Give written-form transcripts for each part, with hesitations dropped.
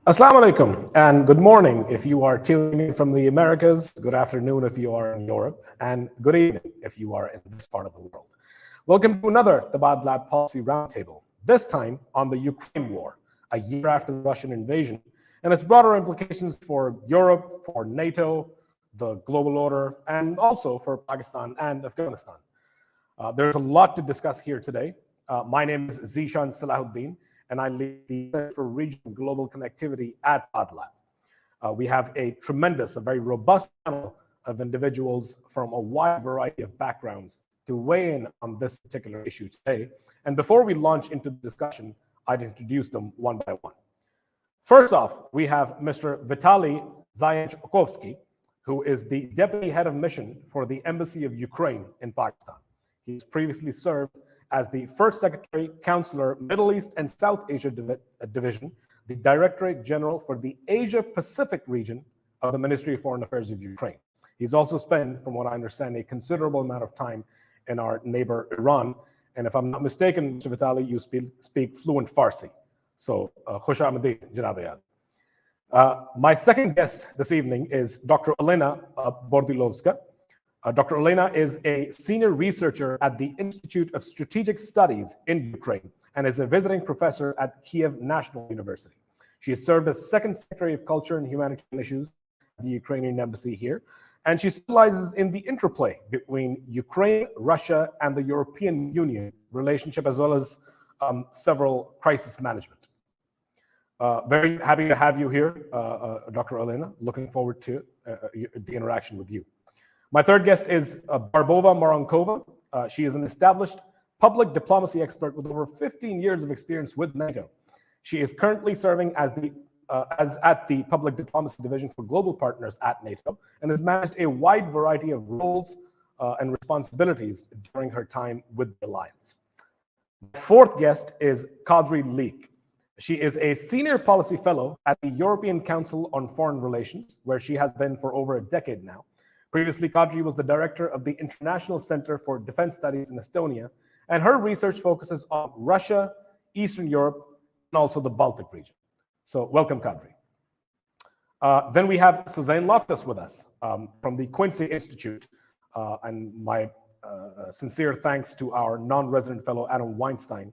Assalamu alaikum and good morning if you are tuning in from the Americas, good afternoon if you are in Europe, and good evening if you are in this part of the world. Welcome to another Tabadlab Policy Roundtable, this time on the Ukraine war, a year after the Russian invasion, and its broader implications for Europe, for NATO, the global order, and also for Pakistan and Afghanistan. There's a lot to discuss here today. My name is Zishan Salahuddin, and I lead the Center for Regional Global Connectivity at Tabadlab. We have a tremendous, a very robust panel of individuals from a wide variety of backgrounds to weigh in on this particular issue today. And before we launch into the discussion, I'd introduce them one by one. First off, we have Mr. Vitaly Zayanchkovsky, who is the Deputy Head of Mission for the Embassy of Ukraine in Pakistan. He's previously served as the First Secretary, Counselor, Middle East and South Asia Division, the Directorate General for the Asia-Pacific region of the Ministry of Foreign Affairs of Ukraine. He's also spent, from what I understand, a considerable amount of time in our neighbor Iran. And if I'm not mistaken, Mr. Vitaly, you speak fluent Farsi. So, Khush Ahmadi, Janab Ayad. My second guest this evening is Dr. Olena Bordilovska. Dr. Olena is a senior researcher at the Institute of Strategic Studies in Ukraine and is a visiting professor at Kiev National University. She has served as Second Secretary of Culture and Humanitarian Issues at the Ukrainian Embassy here, and she specializes in the interplay between Ukraine, Russia, and the European Union relationship, as well as several crisis management. Very happy to have you here, Dr. Olena. Looking forward to the interaction with you. My third guest is Barbova Maronkova. She is an established public diplomacy expert with over 15 years of experience with NATO. She is currently serving as at the Public Diplomacy Division for Global Partners at NATO and has managed a wide variety of roles and responsibilities during her time with the alliance. My fourth guest is Kadri Liik. She is a senior policy fellow at the European Council on Foreign Relations, where she has been for over a decade now. Previously, Kadri was the director of the International Center for Defense Studies in Estonia, and her research focuses on Russia, Eastern Europe, and also the Baltic region. So welcome, Kadri. Then we have Suzanne Loftus with us from the Quincy Institute, and my sincere thanks to our non-resident fellow, Adam Weinstein,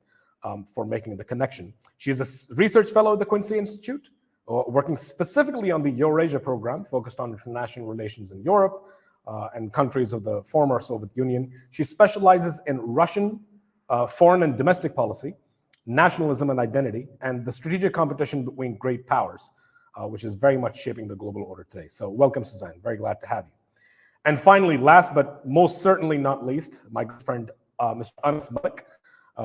for making the connection. She is a research fellow at the Quincy Institute, working specifically on the Eurasia program, focused on international relations in Europe and countries of the former Soviet Union. She specializes in Russian foreign and domestic policy, nationalism and identity, and the strategic competition between great powers, which is very much shaping the global order today. So welcome, Suzanne. Very glad to have you. And finally, last but most certainly not least, my good friend, Mr. Malick,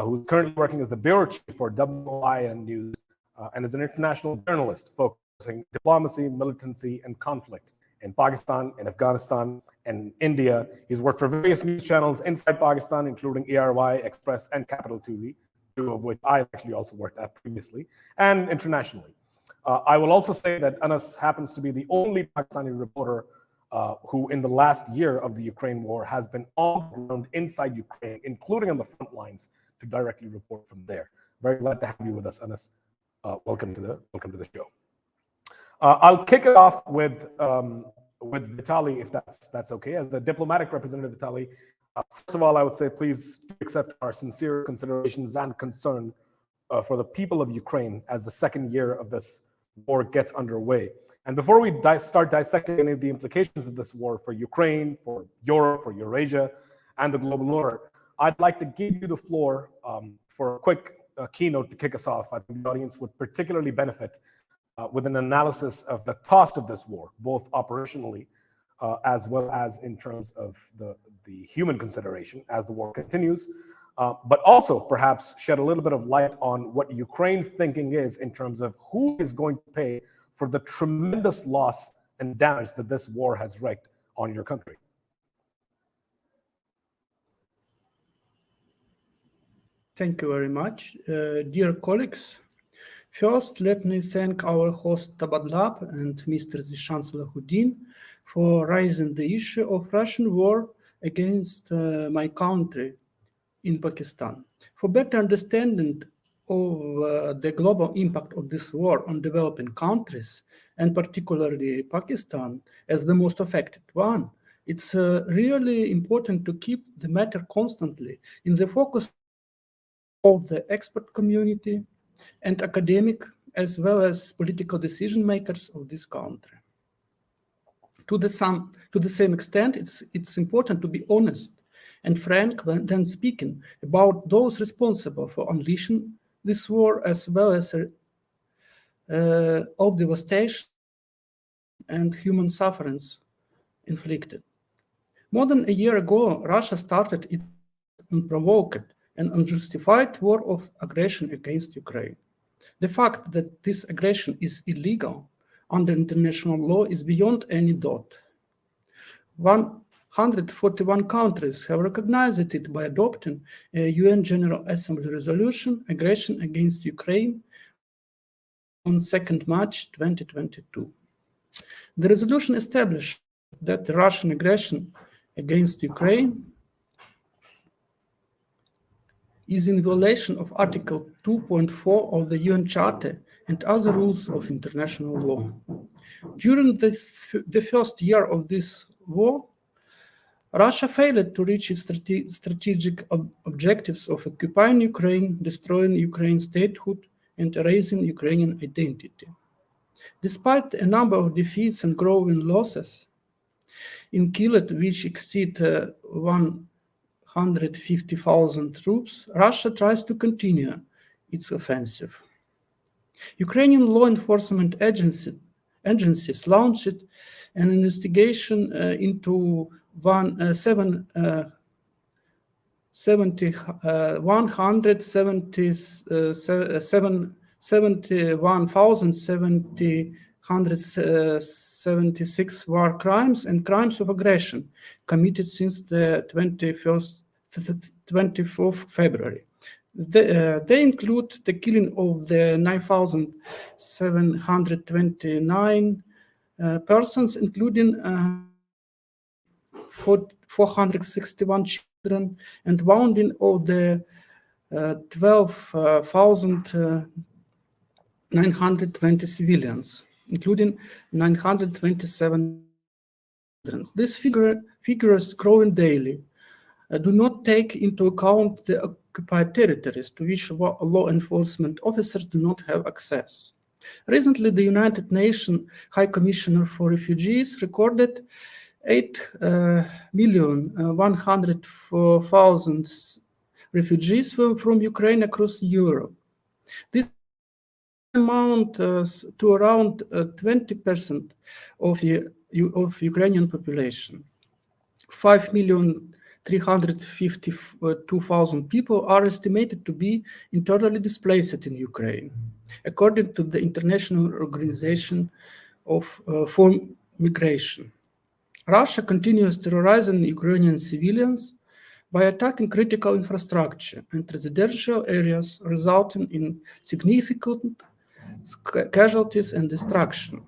who's currently working as the bureau chief for WION News, and is an international journalist focusing diplomacy, militancy, and conflict in Pakistan, in Afghanistan, and India. He's worked for various news channels inside Pakistan, including ERY, Express, and Capital TV, two of which I actually also worked at previously, and internationally. I will also say that Anas happens to be the only Pakistani reporter who in the last year of the Ukraine war has been on the ground inside Ukraine, including on the front lines, to directly report from there. Very glad to have you with us, Anas. Welcome to the show. I'll kick it off with Vitaly, if that's okay. As the diplomatic representative, Vitaly, first of all, I would say please accept our sincere considerations and concern for the people of Ukraine as the second year of this war gets underway. And before we start dissecting any of the implications of this war for Ukraine, for Europe, for Eurasia, and the global order, I'd like to give you the floor for a quick keynote to kick us off. I think the audience would particularly benefit with an analysis of the cost of this war, both operationally as well as in terms of the human consideration as the war continues, but also perhaps shed a little bit of light on what Ukraine's thinking is in terms of who is going to pay for the tremendous loss and damage that this war has wreaked on your country. Thank you very much. Dear colleagues, first let me thank our host Tabadlab and Mr. Zishan Salahuddin for raising the issue of Russian war against my country in Pakistan. For better understanding of the global impact of this war on developing countries, and particularly Pakistan as the most affected one, it's really important to keep the matter constantly in the focus of the expert community and academic, as well as political decision makers of this country. To the same extent, it's important to be honest and frank when speaking about those responsible for unleashing this war, as well as all devastation and human sufferings inflicted. More than a year ago, Russia started its unprovoked and unjustified war of aggression against Ukraine. The fact that this aggression is illegal under international law is beyond any doubt. 141 countries have recognized it by adopting a UN General Assembly resolution, Aggression against Ukraine, on 2nd March 2022. The resolution established that the Russian aggression against Ukraine is in violation of Article 2.4 of the UN Charter and other rules of international law. During the first year of this war, Russia failed to reach its strategic objectives of occupying Ukraine, destroying Ukraine's statehood, and erasing Ukrainian identity. Despite a number of defeats and growing losses in killed, which exceed 150,000 troops, Russia tries to continue its offensive. Ukrainian law enforcement agencies launched an investigation into 171,776 war crimes and crimes of aggression committed since the 24th February. They include the killing of the 9,729 persons, including 461 children, and wounding of the 12,920 civilians, including 927 children. These figures growing daily do not take into account the occupied territories to which law enforcement officers do not have access. Recently, the United Nations High Commissioner for Refugees recorded 8,104,000 refugees from Ukraine across Europe. This amount to around 20% of Ukrainian population. 5,352,000 people are estimated to be internally displaced in Ukraine, according to the International Organization for Migration. Russia continues terrorizing Ukrainian civilians by attacking critical infrastructure and residential areas, resulting in significant casualties and destruction.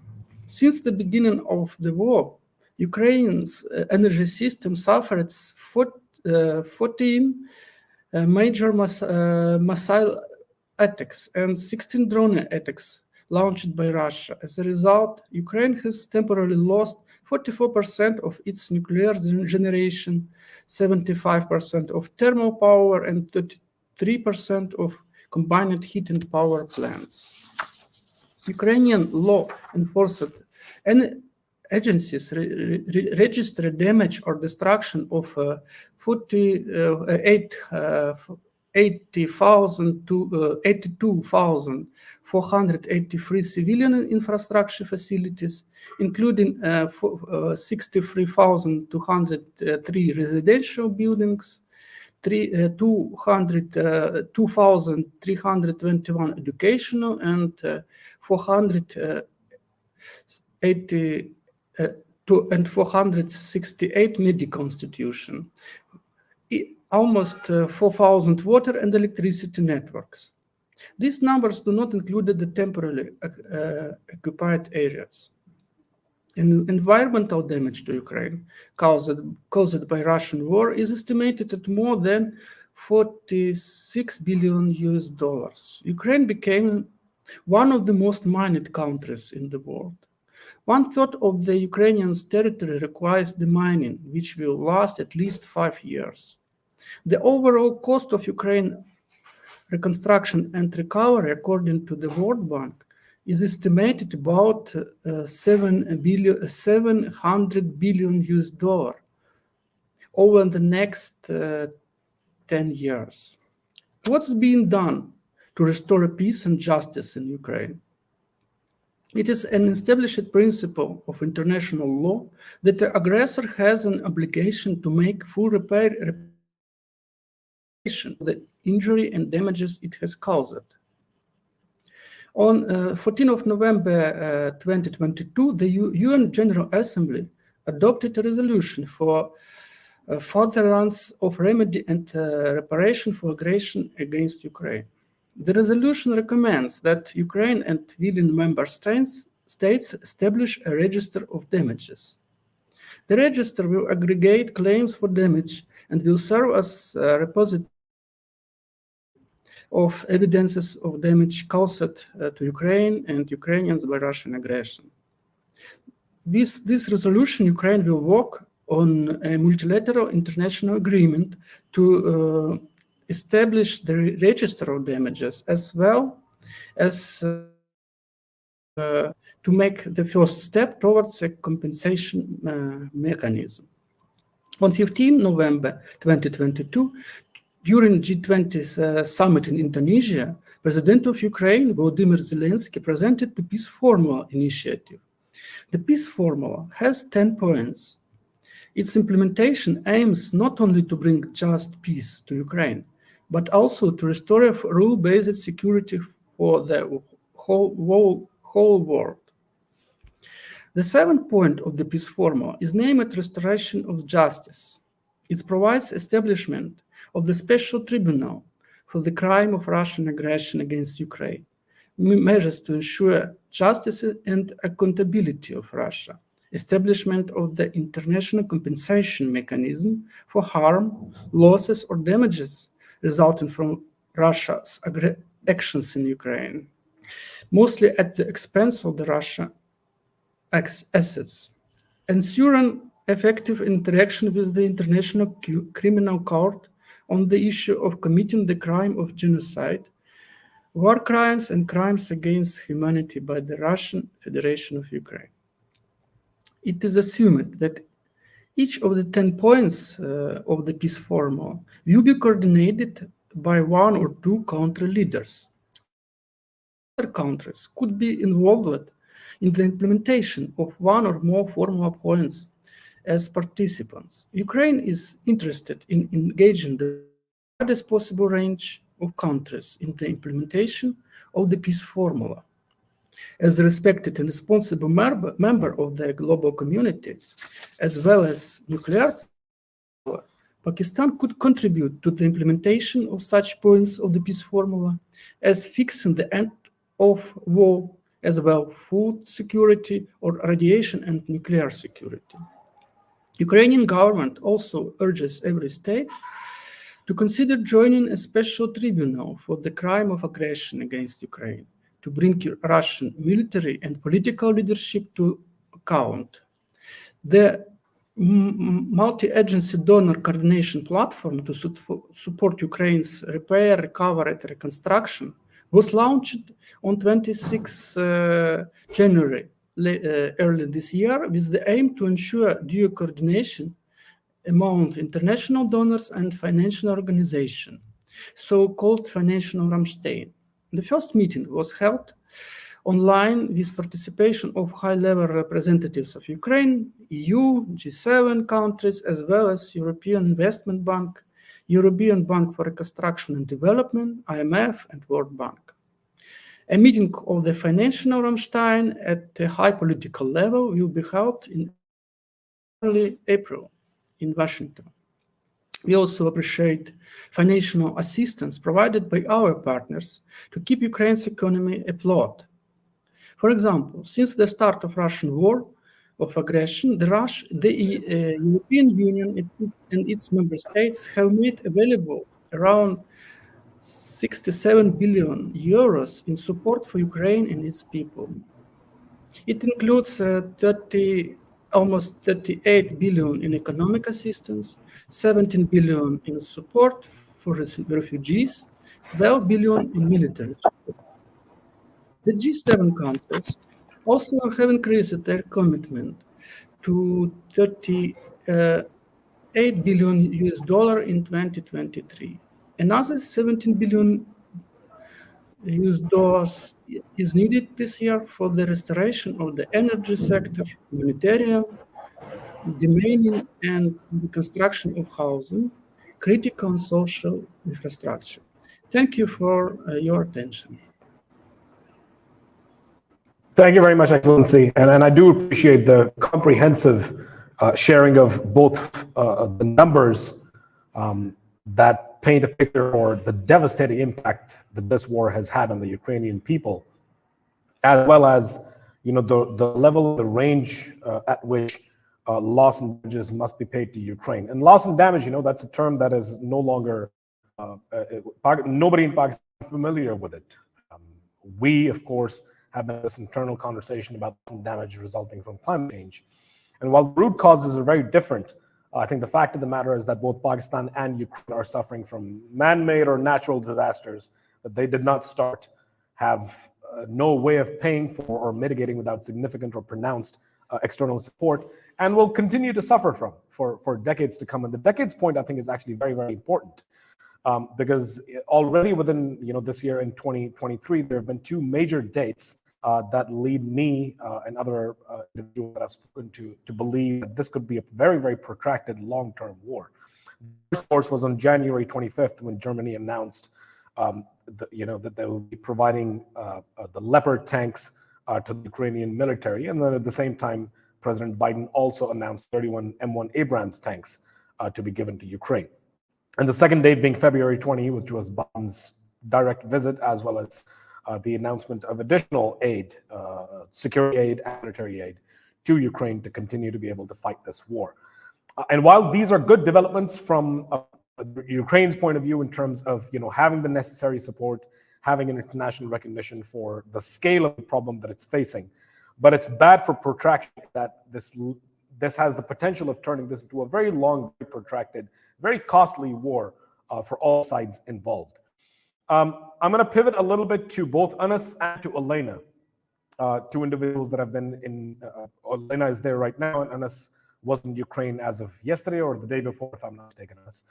Since the beginning of the war, Ukraine's energy system suffered 14 major missile attacks and 16 drone attacks launched by Russia. As a result, Ukraine has temporarily lost 44% of its nuclear generation, 75% of thermal power, and 33% of combined heat and power plants. Ukrainian law enforcement agencies registered damage or destruction of 82,483 civilian infrastructure facilities, including 63,203 residential buildings, 2,321 educational, and 468 medical institutions, almost 4,000 water and electricity networks. These numbers do not include the temporarily occupied areas. Environmental damage to Ukraine caused by Russian war is estimated at more than $46 billion. Ukraine became one of the most mined countries in the world. 1/3 of the Ukrainians' territory requires the mining, which will last at least 5 years. The overall cost of Ukraine reconstruction and recovery, according to the World Bank, is estimated about $700 billion over the next 10 years. What's being done to restore peace and justice in Ukraine? It is an established principle of international law that the aggressor has an obligation to make full reparation of the injury and damages it has caused. On 14th of November 2022, the UN General Assembly adopted a resolution for furtherance of remedy and reparation for aggression against Ukraine. The resolution recommends that Ukraine and willing member states establish a register of damages. The register will aggregate claims for damage and will serve as a repository of evidences of damage caused to Ukraine and Ukrainians by Russian aggression. With this resolution, Ukraine will work on a multilateral international agreement to establish the register of damages, as well as to make the first step towards a compensation mechanism. On 15 November 2022, during G20 summit in Indonesia, President of Ukraine, Volodymyr Zelensky, presented the Peace Formula initiative. The Peace Formula has 10 points. Its implementation aims not only to bring just peace to Ukraine, but also to restore a rule-based security for the whole world. The seventh point of the Peace Formula is named Restoration of Justice. It provides establishment of the special tribunal for the crime of Russian aggression against Ukraine, measures to ensure justice and accountability of Russia, establishment of the international compensation mechanism for harm, losses, or damages resulting from Russia's actions in Ukraine, mostly at the expense of the Russian assets, ensuring effective interaction with the International Criminal Court on the issue of committing the crime of genocide, war crimes, and crimes against humanity by the Russian Federation of Ukraine. It is assumed that each of the 10 points of the Peace Formula will be coordinated by one or two country leaders. Other countries could be involved in the implementation of one or more formula points as participants. Ukraine is interested in engaging the widest possible range of countries in the implementation of the Peace Formula. As a respected and responsible member of the global community, as well as nuclear power, Pakistan could contribute to the implementation of such points of the Peace Formula as fixing the end of war, as well food security or radiation and nuclear security. Ukrainian government also urges every state to consider joining a special tribunal for the crime of aggression against Ukraine, to bring Russian military and political leadership to account. The multi-agency donor coordination platform to support Ukraine's repair, recovery, and reconstruction was launched on 26 January early this year with the aim to ensure due coordination among international donors and financial organizations, so-called financial Rammstein. The first meeting was held online with participation of high-level representatives of Ukraine, EU, G7 countries, as well as European Investment Bank, European Bank for Reconstruction and Development, IMF, and World Bank. A meeting of the financial Rammstein at a high political level will be held in early April in Washington. We also appreciate financial assistance provided by our partners to keep Ukraine's economy afloat. For example, since the start of Russian war of aggression, the European Union and its member states have made available around 67 billion euros in support for Ukraine and its people. It includes almost 38 billion in economic assistance, 17 billion in support for refugees, 12 billion in military support. The G7 countries also have increased their commitment to 38 billion US dollar in 2023. Another 17 billion US dollars is needed this year for the restoration of the energy sector, humanitarian, demining, and the construction of housing, critical and social infrastructure. Thank you for your attention. Thank you very much, Excellency. And I do appreciate the comprehensive sharing of both the numbers that paint a picture or the devastating impact that this war has had on the Ukrainian people, as well as the level, the range at which loss and damages must be paid to Ukraine. And loss and damage, that's a term that is no longer, nobody in Pakistan is familiar with it. We, of course, have this internal conversation about damage resulting from climate change. And while the root causes are very different, I think the fact of the matter is that both Pakistan and Ukraine are suffering from man-made or natural disasters that they did not start, have no way of paying for or mitigating without significant or pronounced external support, and will continue to suffer from for decades to come. And the decades point, I think, is actually very, very important. Because already within this year in 2023, there have been two major dates that lead me and other individuals that I've spoken to believe that this could be a very, very protracted long-term war. This, of course, was on January 25th when Germany announced that they will be providing the Leopard tanks to the Ukrainian military, and then at the same time, President Biden also announced 31 M1 Abrams tanks to be given to Ukraine. And the second date being February 20, which was Biden's direct visit, as well as the announcement of additional aid, security aid and military aid to Ukraine to continue to be able to fight this war. And while these are good developments from Ukraine's point of view in terms of having the necessary support, having an international recognition for the scale of the problem that it's facing, but it's bad for protraction that this has the potential of turning this into a very long, very protracted, very costly war for all sides involved. I'm going to pivot a little bit to both Anas and to Olena, two individuals that have been in. Olena is there right now, and Anas was in Ukraine as of yesterday or the day before, if I'm not mistaken. Anas.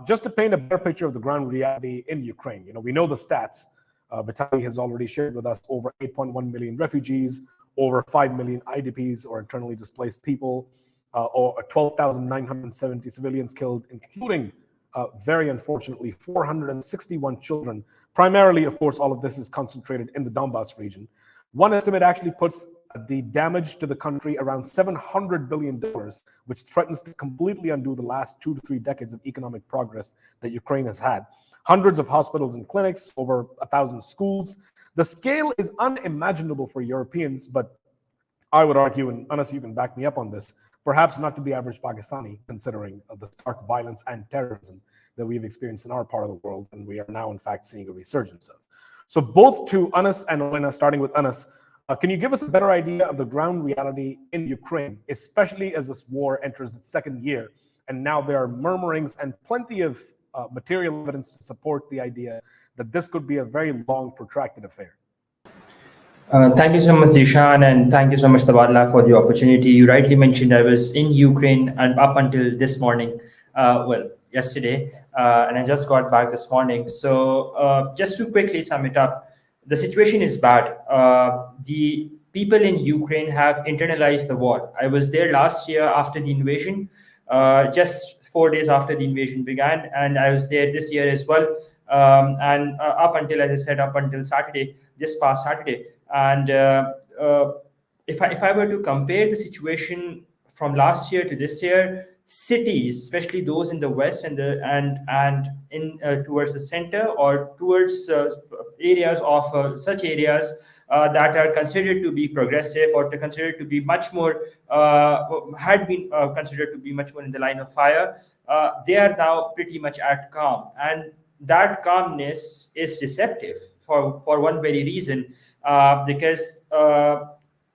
Just to paint a better picture of the ground reality in Ukraine, we know the stats. Vitaly has already shared with us over 8.1 million refugees, over 5 million IDPs or internally displaced people, or 12,970 civilians killed, including, very unfortunately, 461 children. Primarily, of course, all of this is concentrated in the Donbas region. One estimate actually puts the damage to the country around $700 billion, which threatens to completely undo the last 2 to 3 decades of economic progress that Ukraine has had. Hundreds of hospitals and clinics, over 1,000 schools. The scale is unimaginable for Europeans, but I would argue, and Anas, you can back me up on this, perhaps not to the average Pakistani, considering the stark violence and terrorism that we've experienced in our part of the world, and we are now, in fact, seeing a resurgence of. So both to Anas and Olena, starting with Anas, can you give us a better idea of the ground reality in Ukraine, especially as this war enters its second year, and now there are murmurings and plenty of material evidence to support the idea that this could be a very long, protracted affair? Thank you so much, Zishan, and thank you so much, Tabadlab, for the opportunity. You rightly mentioned I was in Ukraine and up until this morning, yesterday, and I just got back this morning. So just to quickly sum it up, the situation is bad. The people in Ukraine have internalized the war. I was there last year after the invasion, just 4 days after the invasion began, and I was there this year as well. And up until, as I said, up until Saturday, this past Saturday. And if I were to compare the situation from last year to this year, cities, especially those in the west and towards the center or towards areas of such areas that are considered to be progressive or considered to be much more had been considered to be much more in the line of fire, they are now pretty much at calm. And that calmness is deceptive for one very reason, because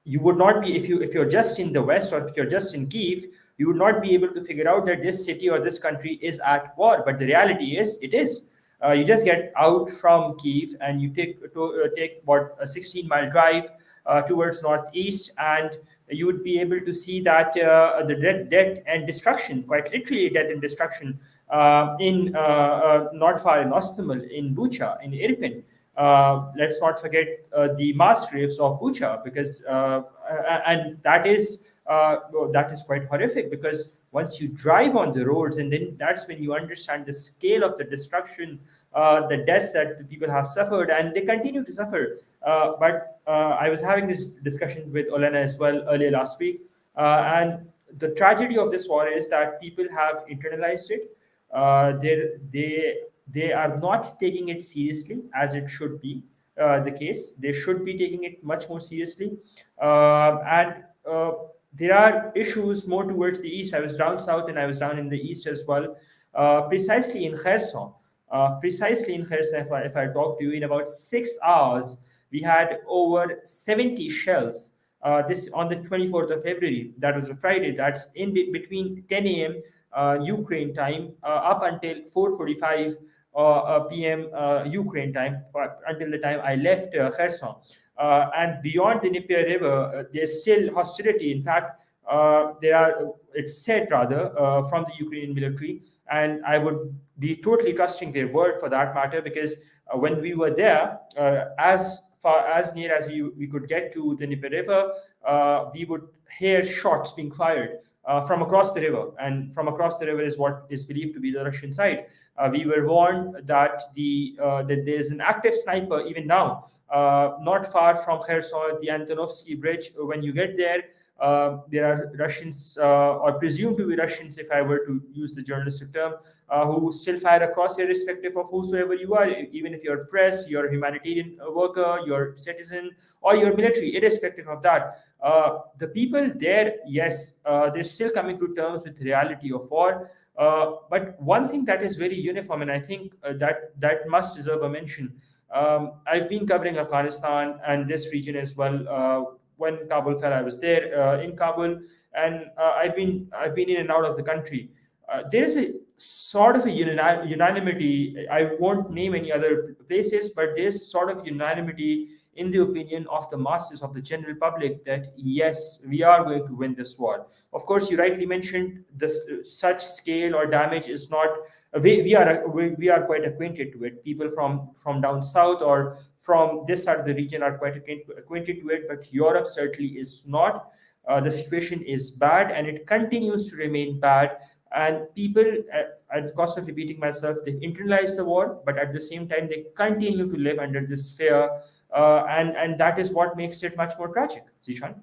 you would not be, if you're just in the West or if you're just in Kiev, you would not be able to figure out that this city or this country is at war. But the reality is, it is. You just get out from Kiev and you take what, a 16-mile drive towards northeast, and you would be able to see that the death and destruction, quite literally death and destruction, in not far in Ostomel, in Bucha, in Irpin. Let's not forget the mass graves of Bucha, because and that is quite horrific, because once you drive on the roads, and then that's when you understand the scale of the destruction, the deaths that the people have suffered, and they continue to suffer. But I was having this discussion with Olena as well earlier last week, and the tragedy of this war is that people have internalized it. They are not taking it seriously as it should be the case. They should be taking it much more seriously, and there are issues more towards the east. I was down south and I was down in the east as well, precisely in Kherson. If I talk to you, in about 6 hours, we had over 70 shells. This on the 24th of February. That was a Friday. That's in between 10 a.m. Ukraine time up until 4:45 p.m. Ukraine time, until the time I left Kherson. And beyond the Dnieper River, there's still hostility. In fact, it's said rather from the Ukrainian military, and I would be totally trusting their word for that matter, because when we were there, as far as near as we could get to the Dnieper River, we would hear shots being fired from across the river, and from across the river is what is believed to be the Russian side. We were warned that that there's an active sniper even now, not far from Kherson, the Antonovsky Bridge. When you get there, there are Russians, or presumed to be Russians, if I were to use the journalistic term, who still fire across, irrespective of whosoever you are, even if you're press, you're a humanitarian worker, you're a citizen, or you're military, irrespective of that. The people there, yes, they're still coming to terms with the reality of war. But one thing that is very uniform, and I think that must deserve a mention. I've been covering Afghanistan and this region as well. When Kabul fell, I was there in Kabul, and I've been in and out of the country. There is a sort of a unanimity. I won't name any other places, but there's sort of unanimity in the opinion of the masses of the general public that yes, we are going to win this war. Of course, you rightly mentioned this such scale or damage is not. We are quite acquainted to it. People from down south or from this side of the region are quite acquainted to it, but Europe certainly is not. The situation is bad, and it continues to remain bad. And people, at the cost of repeating myself, they've internalized the war, but at the same time, they continue to live under this fear, and that is what makes it much more tragic. Zishan?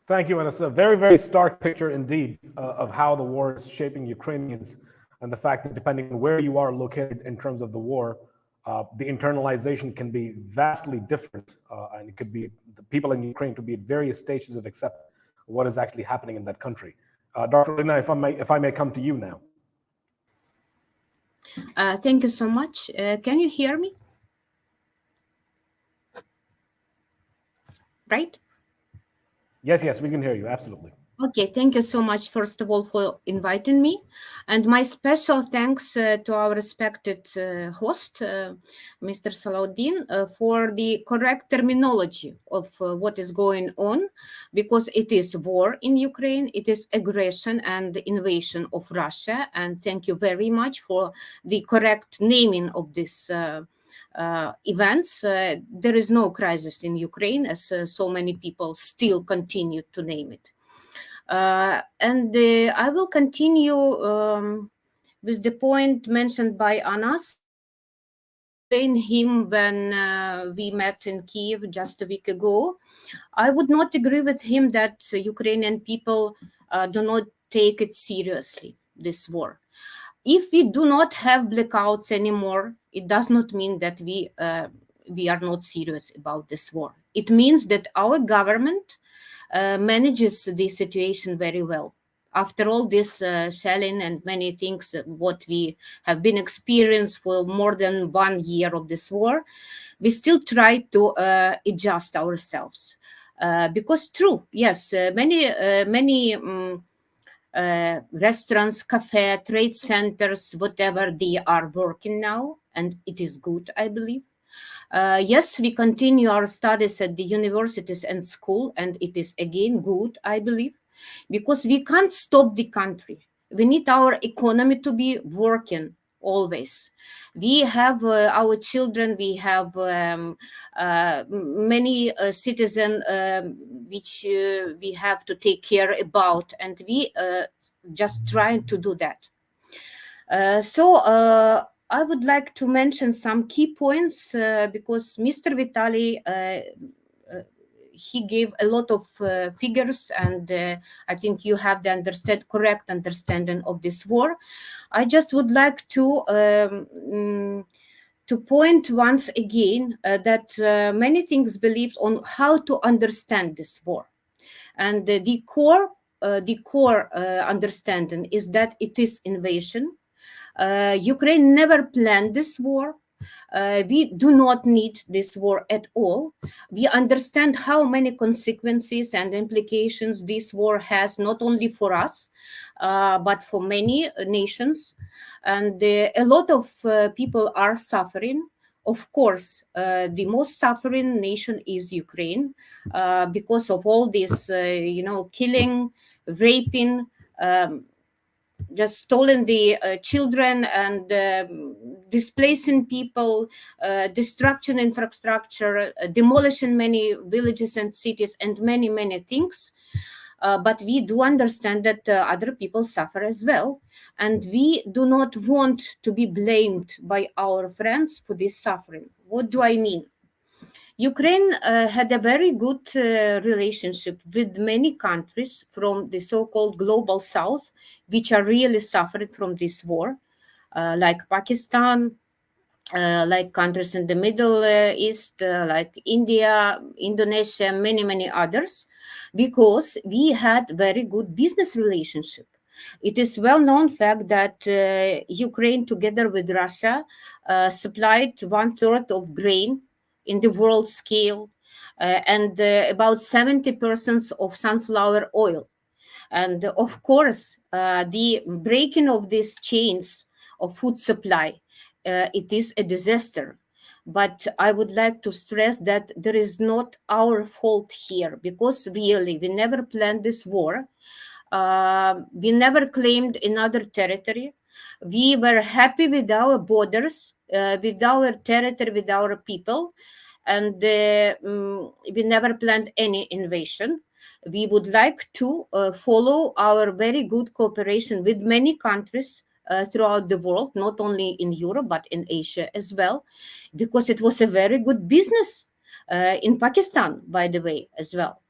Thank you, and it's a very, very stark picture indeed of how the war is shaping Ukrainians, and the fact that depending on where you are located in terms of the war, the internalization can be vastly different, and it could be the people in Ukraine could be at various stages of accepting what is actually happening in that country. Dr. Olena, if I may come to you now. Thank you so much. Can you hear me? Right? Yes, we can hear you, absolutely. Okay, thank you so much, first of all, for inviting me. And my special thanks to our respected host, Mr. Salahuddin, for the correct terminology of what is going on, because it is war in Ukraine, it is aggression and invasion of Russia. And thank you very much for the correct naming of this events. There is no crisis in Ukraine, as so many people still continue to name it. And I will continue with the point mentioned by Anas. Him when we met in Kiev just a week ago. I would not agree with him that Ukrainian people do not take it seriously, this war. If we do not have blackouts anymore, it does not mean that we are not serious about this war. It means that our government manages the situation very well. after all this shelling and many things what we have been experienced for more than 1 year of this war, we still try to adjust ourselves. Because true, yes, many restaurants, cafe, trade centers, whatever, they are working now, and it is good, I believe. Yes, we continue our studies at the universities and school, and it is again good, I believe, because we can't stop the country. We need our economy to be working always. We have our children, we have many citizens which we have to take care about, and we just trying to do that. So I would like to mention some key points because Mr. Vitaly he gave a lot of figures, and I think you have the correct understanding of this war. I just would like to point once again that many things believed on how to understand this war, and the core understanding is that it is invasion. Ukraine never planned this war. We do not need this war at all. We understand how many consequences and implications this war has, not only for us, but for many nations. And a lot of people are suffering. Of course, the most suffering nation is Ukraine because of all this, killing, raping, just stolen the children and displacing people, destruction infrastructure, demolishing many villages and cities, and many, many things. But we do understand that other people suffer as well. And we do not want to be blamed by our friends for this suffering. What do I mean? Ukraine had a very good relationship with many countries from the so-called global south, which are really suffering from this war, like Pakistan, like countries in the Middle East, like India, Indonesia, many, many others, because we had very good business relationship. It is well-known fact that Ukraine, together with Russia, supplied 1/3 of grain in the world scale, and about 70% of sunflower oil. And of course, the breaking of these chains of food supply, it is a disaster. But I would like to stress that there is not our fault here, because really we never planned this war. We never claimed another territory. We were happy with our borders, with our territory, with our people, and we never planned any invasion. We would like to follow our very good cooperation with many countries throughout the world, not only in Europe, but in Asia as well, because it was a very good business in Pakistan, by the way, as well.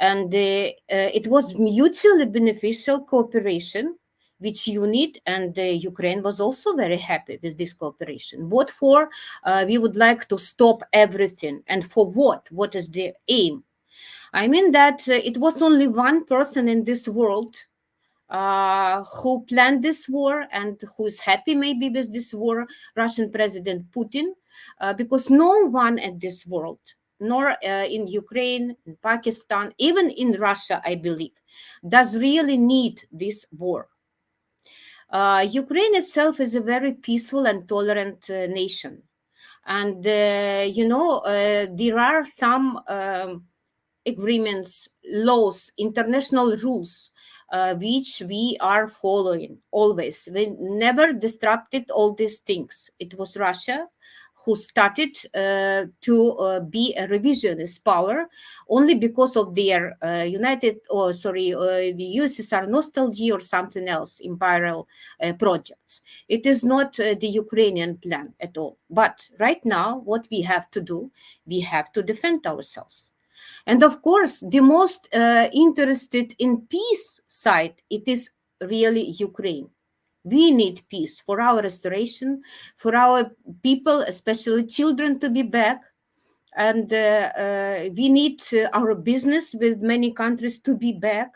And it was mutually beneficial cooperation, which you need, and Ukraine was also very happy with this cooperation. What for? We would like to stop everything. And for what? What is the aim? I mean that it was only one person in this world who planned this war and who is happy maybe with this war, Russian President Putin, because no one in this world, nor in Ukraine, in Pakistan, even in Russia, I believe, does really need this war. Ukraine itself is a very peaceful and tolerant nation. And, there are some agreements, laws, international rules, which we are following always. We never disrupted all these things. It was Russia who started to be a revisionist power only because of their the USSR nostalgia or something else, imperial projects. It is not the Ukrainian plan at all. But right now, what we have to do, we have to defend ourselves. And of course, the most interested in peace side, it is really Ukraine. We need peace for our restoration, for our people, especially children, to be back. And we need our business with many countries to be back.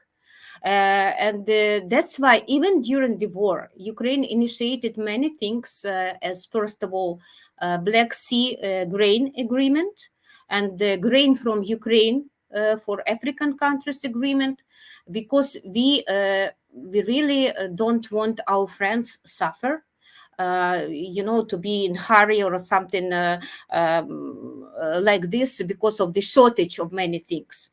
That's why even during the war, Ukraine initiated many things, as first of all, Black Sea grain agreement and the grain from Ukraine for African countries agreement, because we really don't want our friends suffer. To be in hurry or something like this because of the shortage of many things.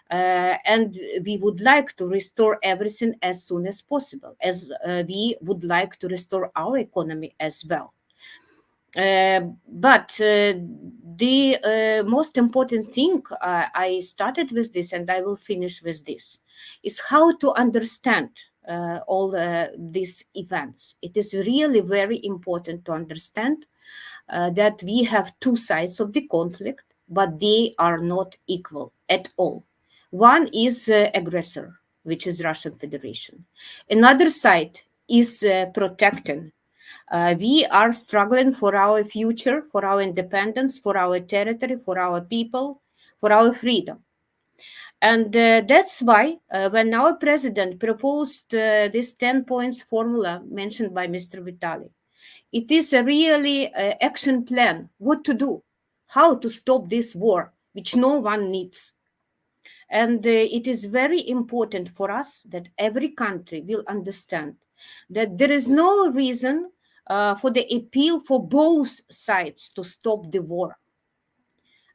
And we would like to restore everything as soon as possible, as we would like to restore our economy as well. But the most important thing, I started with this and I will finish with this, is how to understand all these events. It is really very important to understand that we have two sides of the conflict, but they are not equal at all. One is aggressor, which is Russian Federation. Another side is protecting. We are struggling for our future, for our independence, for our territory, for our people, for our freedom. And that's why when our president proposed this 10 points formula mentioned by Mr. Vitali, it is a really action plan, what to do, how to stop this war, which no one needs. And it is very important for us that every country will understand that there is no reason for the appeal for both sides to stop the war.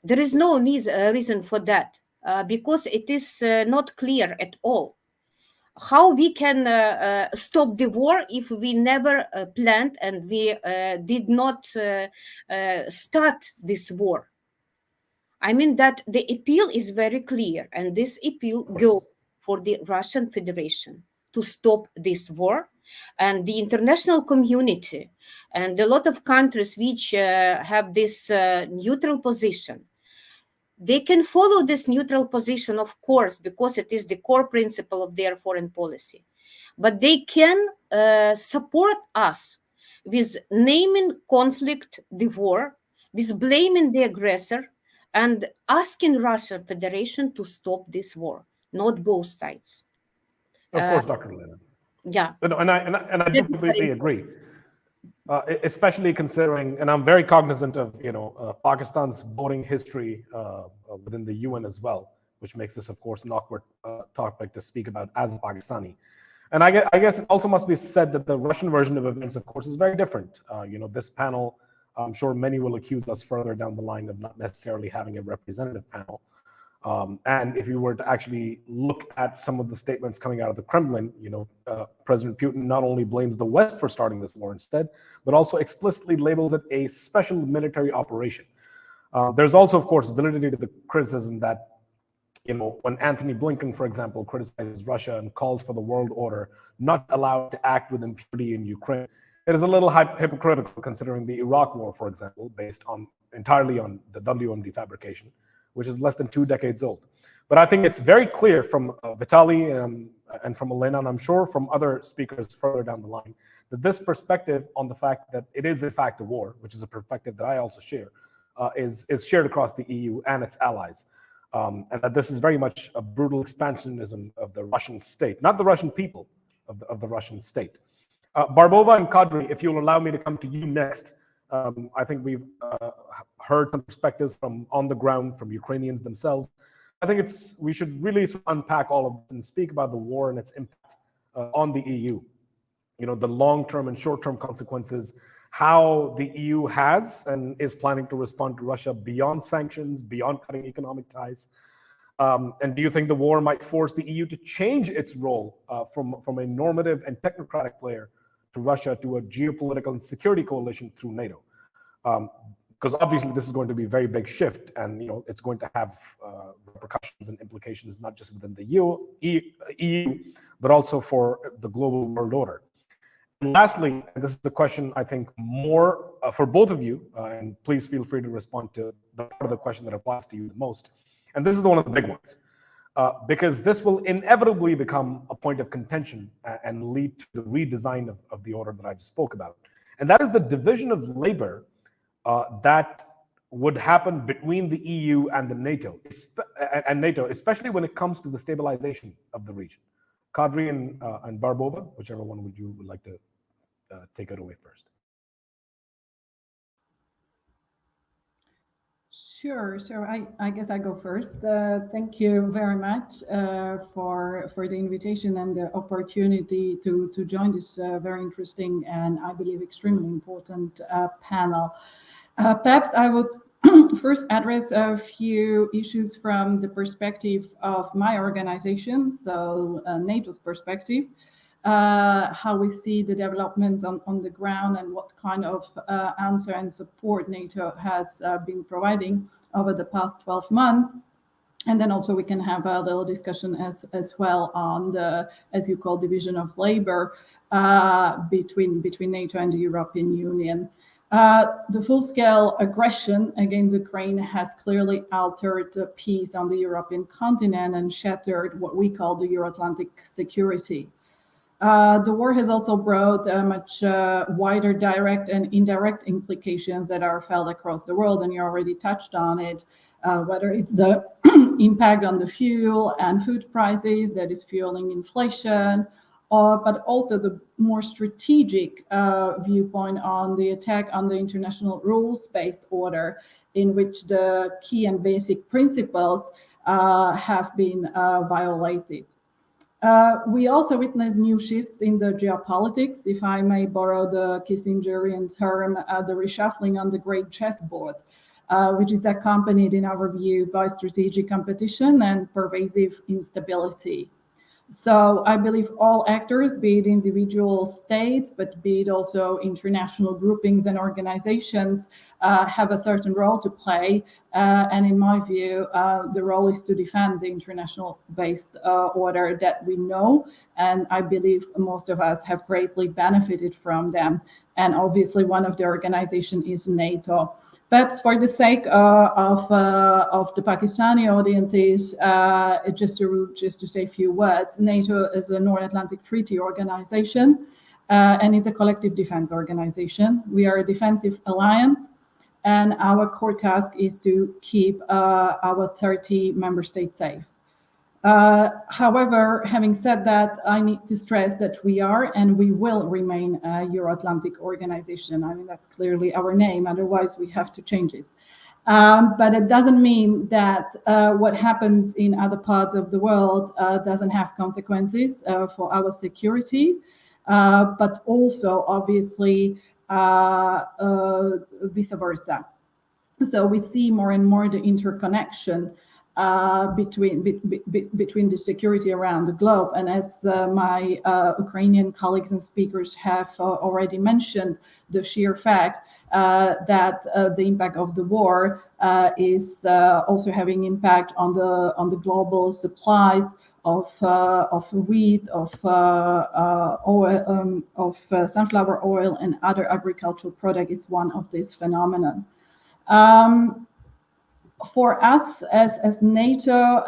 There is no reason for that because it is not clear at all how we can stop the war if we never planned and we did not start this war. I mean that the appeal is very clear, and this appeal goes for the Russian Federation to stop this war, and the international community and a lot of countries which have this neutral position. They can follow this neutral position, of course, because it is the core principle of their foreign policy. But they can support us with naming conflict the war, with blaming the aggressor, and asking Russian Federation to stop this war, not both sides. Of course, Dr. Olena. Yeah. And I do completely agree. Especially considering, and I'm very cognizant of Pakistan's voting history within the UN as well, which makes this, of course, an awkward topic to speak about as a Pakistani. And I guess it also must be said that the Russian version of events, of course, is very different. This panel, I'm sure many will accuse us further down the line of not necessarily having a representative panel. And if you were to actually look at some of the statements coming out of the Kremlin, President Putin not only blames the West for starting this war instead, but also explicitly labels it a special military operation. There's also, of course, validity to the criticism that, when Anthony Blinken, for example, criticizes Russia and calls for the world order not allowed to act with impunity in Ukraine, it is a little hypocritical considering the Iraq war, for example, based entirely on the WION defabrication, which is less than 2 decades old. But I think it's very clear from Vitali and from Olena, and I'm sure from other speakers further down the line, that this perspective on the fact that it is in fact a war, which is a perspective that I also share, is shared across the EU and its allies. And that this is very much a brutal expansionism of the Russian state, not the Russian people, of the Russian state. Barbova and Kadri, if you'll allow me to come to you next, I think we've heard some perspectives from on the ground from Ukrainians themselves. I think we should really unpack all of this and speak about the war and its impact on the EU. The long-term and short-term consequences, how the EU has and is planning to respond to Russia beyond sanctions, beyond cutting economic ties. And do you think the war might force the EU to change its role from a normative and technocratic player to Russia to a geopolitical and security coalition through NATO? Because obviously this is going to be a very big shift, and it's going to have repercussions and implications not just within the EU, but also for the global world order. And lastly, and this is the question I think more for both of you, and please feel free to respond to the part of the question that applies to you the most. And this is one of the big ones, because this will inevitably become a point of contention and lead to the redesign of the order that I just spoke about. And that is the division of labor that would happen between the EU and the NATO, especially when it comes to the stabilization of the region. Kadri and Barbova, whichever one would like to take it away first. Sure. So I guess I go first. Thank you very much for the invitation and the opportunity to join this very interesting and I believe extremely important panel. Perhaps I would first address a few issues from the perspective of my organization, so NATO's perspective, how we see the developments on the ground and what kind of answer and support NATO has been providing over the past 12 months. And then also we can have a little discussion as well on the, as you call, division of labor between NATO and the European Union. The full-scale aggression against Ukraine has clearly altered the peace on the European continent and shattered what we call the Euro-Atlantic security. The war has also brought much wider direct and indirect implications that are felt across the world, and you already touched on it, whether it's the impact on the fuel and food prices that is fueling inflation, but also the more strategic viewpoint on the attack on the international rules-based order, in which the key and basic principles have been violated. We also witness new shifts in the geopolitics, if I may borrow the Kissingerian term, the reshuffling on the great chessboard, which is accompanied, in our view, by strategic competition and pervasive instability. So I believe all actors, be it individual states, but be it also international groupings and organizations, have a certain role to play. And in my view, the role is to defend the international-based order that we know. And I believe most of us have greatly benefited from them. And obviously one of the organizations is NATO. Perhaps for the sake of the Pakistani audiences, just to say a few words, NATO is a North Atlantic Treaty Organization, and it's a collective defense organization. We are a defensive alliance, and our core task is to keep our 30 member states safe. However, having said that, I need to stress that we are and we will remain a Euro-Atlantic organization. I mean, that's clearly our name, otherwise we have to change it. But it doesn't mean that what happens in other parts of the world doesn't have consequences for our security, but also obviously vice versa. So we see more and more the interconnection between the security around the globe. And as my Ukrainian colleagues and speakers have already mentioned, the sheer fact that the impact of the war is also having impact on the global supplies of wheat, of oil, of sunflower oil, and other agricultural products is one of these phenomena. For us as NATO,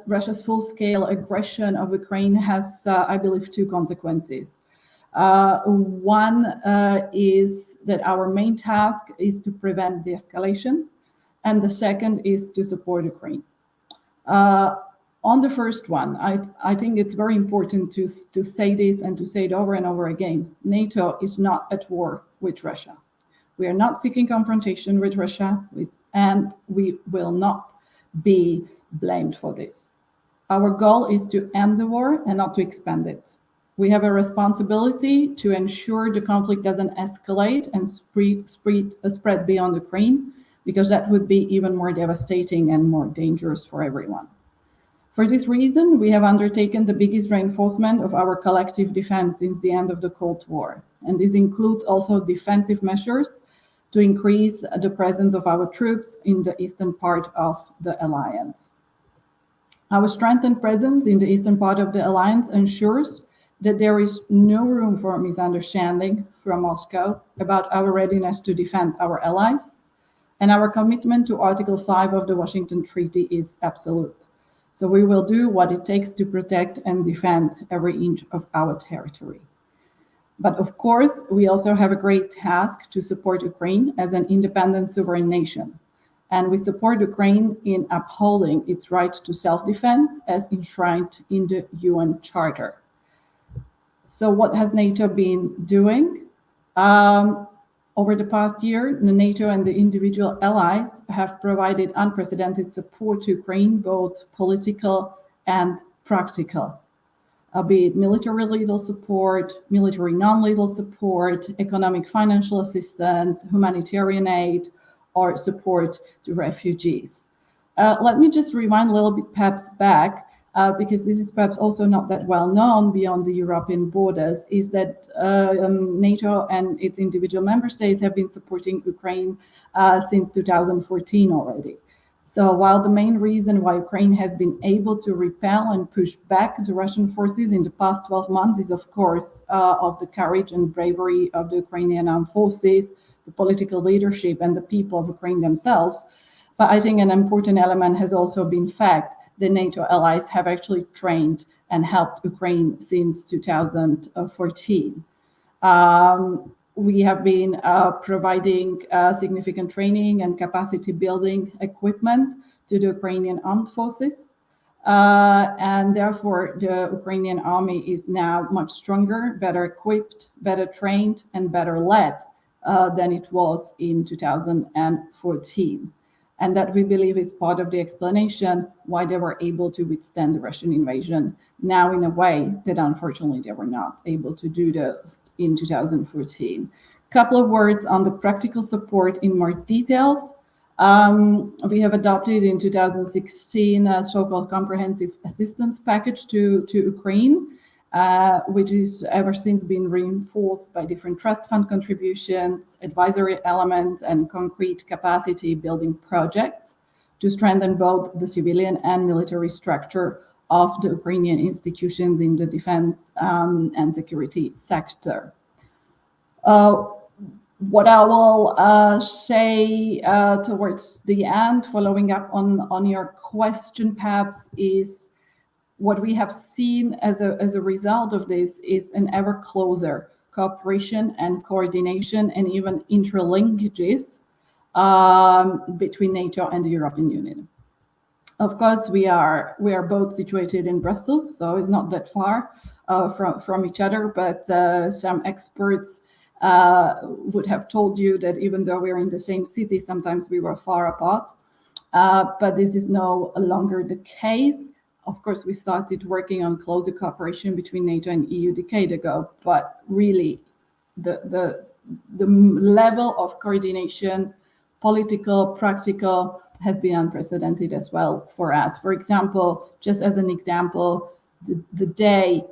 Russia's full-scale aggression of Ukraine has, I believe, two consequences. One is that our main task is to prevent the escalation, and the second is to support Ukraine. On the first one, I think it's very important to say this and to say it over and over again. NATO is not at war with Russia. We are not seeking confrontation with Russia, and we will not be blamed for this. Our goal is to end the war and not to expand it. We have a responsibility to ensure the conflict doesn't escalate and spread beyond Ukraine, because that would be even more devastating and more dangerous for everyone. For this reason, we have undertaken the biggest reinforcement of our collective defense since the end of the Cold War. And this includes also defensive measures to increase the presence of our troops in the eastern part of the alliance. Our strengthened presence in the eastern part of the alliance ensures that there is no room for misunderstanding from Moscow about our readiness to defend our allies, and our commitment to Article 5 of the Washington Treaty is absolute. So we will do what it takes to protect and defend every inch of our territory. But of course, we also have a great task to support Ukraine as an independent sovereign nation. And we support Ukraine in upholding its right to self-defense as enshrined in the UN Charter. So what has NATO been doing? Over the past year, the NATO and the individual allies have provided unprecedented support to Ukraine, both political and practical, be it military lethal support, military non-lethal support, economic financial assistance, humanitarian aid, or support to refugees. Let me just rewind a little bit perhaps back, because this is perhaps also not that well known beyond the European borders, is that NATO and its individual member states have been supporting Ukraine since 2014 already. So while the main reason why Ukraine has been able to repel and push back the Russian forces in the past 12 months is, of course, of the courage and bravery of the Ukrainian armed forces, the political leadership, and the people of Ukraine themselves. But I think an important element has also been fact the NATO allies have actually trained and helped Ukraine since 2014. We have been providing significant training and capacity building equipment to the Ukrainian armed forces. And therefore, the Ukrainian army is now much stronger, better equipped, better trained, and better led than it was in 2014. And that we believe is part of the explanation why they were able to withstand the Russian invasion now in a way that unfortunately they were not able to do in 2014. A couple of words on the practical support in more details. We have adopted in 2016 a so-called comprehensive assistance package to Ukraine, which is ever since been reinforced by different trust fund contributions, advisory elements, and concrete capacity building projects to strengthen both the civilian and military structure of the Ukrainian institutions in the defense and security sector. What I will say towards the end, following up on your question perhaps, is what we have seen as a result of this is an ever closer cooperation and coordination and even interlinkages between NATO and the European Union. Of course, we are both situated in Brussels, so it's not that far from each other, but some experts would have told you that even though we're in the same city, sometimes we were far apart. But this is no longer the case. Of course, we started working on closer cooperation between NATO and EU a decade ago, but really the level of coordination, political, practical, has been unprecedented as well for us. For example, just as an example, the day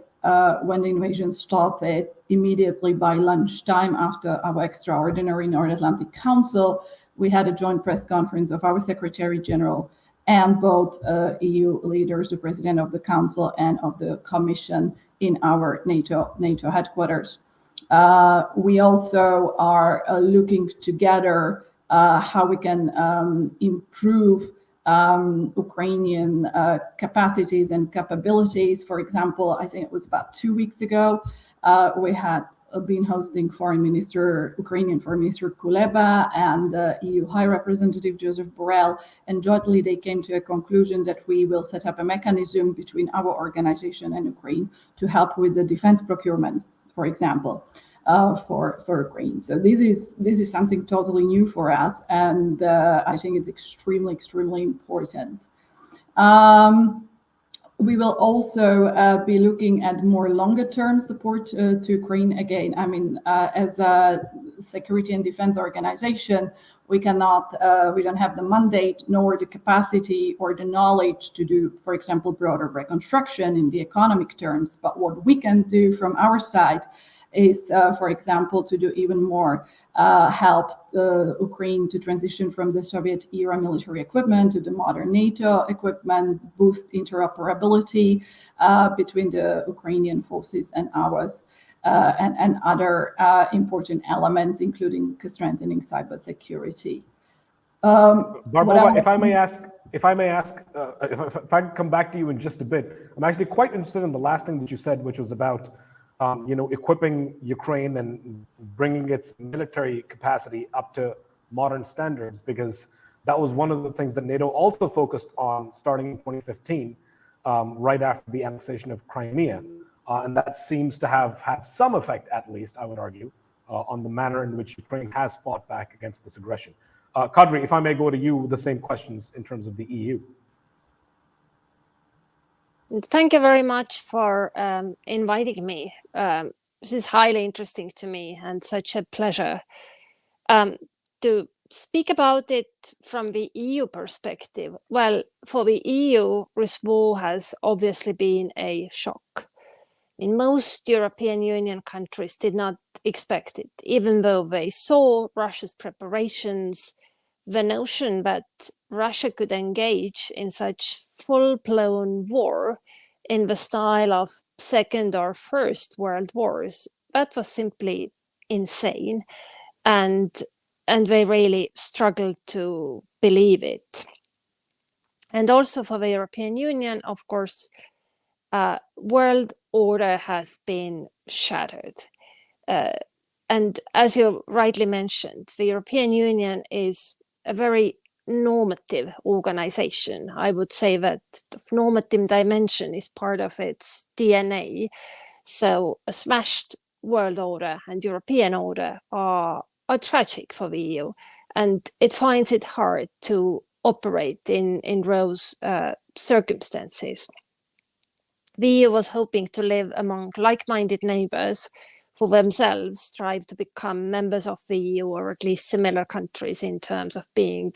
when the invasion started, immediately by lunchtime after our extraordinary North Atlantic Council, we had a joint press conference of our Secretary General and both EU leaders, the President of the Council and of the Commission in our NATO headquarters. We also are looking together how we can improve Ukrainian capacities and capabilities. For example, I think it was about 2 weeks ago, we had been hosting Ukrainian Foreign Minister Kuleba and EU High Representative Joseph Borrell, and jointly they came to a conclusion that we will set up a mechanism between our organization and Ukraine to help with the defense procurement, for example, for Ukraine. So this is something totally new for us, and I think it's extremely important. We will also be looking at more longer-term support to Ukraine. Again, I mean, as a security and defense organization, we don't have the mandate nor the capacity or the knowledge to do, for example, broader reconstruction in the economic terms. But what we can do from our side is, for example, to do even more, help Ukraine to transition from the Soviet era military equipment to the modern NATO equipment, boost interoperability between the Ukrainian forces and ours, and other important elements, including strengthening cybersecurity. Barbova, if I can come back to you in just a bit, I'm actually quite interested in the last thing that you said, which was about equipping Ukraine and bringing its military capacity up to modern standards, because that was one of the things that NATO also focused on starting in 2015, right after the annexation of Crimea. And that seems to have had some effect, at least, I would argue, on the manner in which Ukraine has fought back against this aggression. Kadri, if I may go to you with the same questions in terms of the EU. Thank you very much for inviting me. This is highly interesting to me and such a pleasure to speak about it from the EU perspective. Well, for the EU, this war has obviously been a shock. In most European Union countries did not expect it, even though they saw Russia's preparations. The notion that Russia could engage in such full-blown war in the style of Second or First World Wars, that was simply insane. And they really struggled to believe it. And also for the European Union, of course, world order has been shattered. And as you rightly mentioned, the European Union is a very normative organization. I would say that the normative dimension is part of its DNA. So a smashed world order and European order are tragic for the EU, and it finds it hard to operate in those circumstances. The EU was hoping to live among like-minded neighbors who themselves strive to become members of the EU, or at least similar countries in terms of being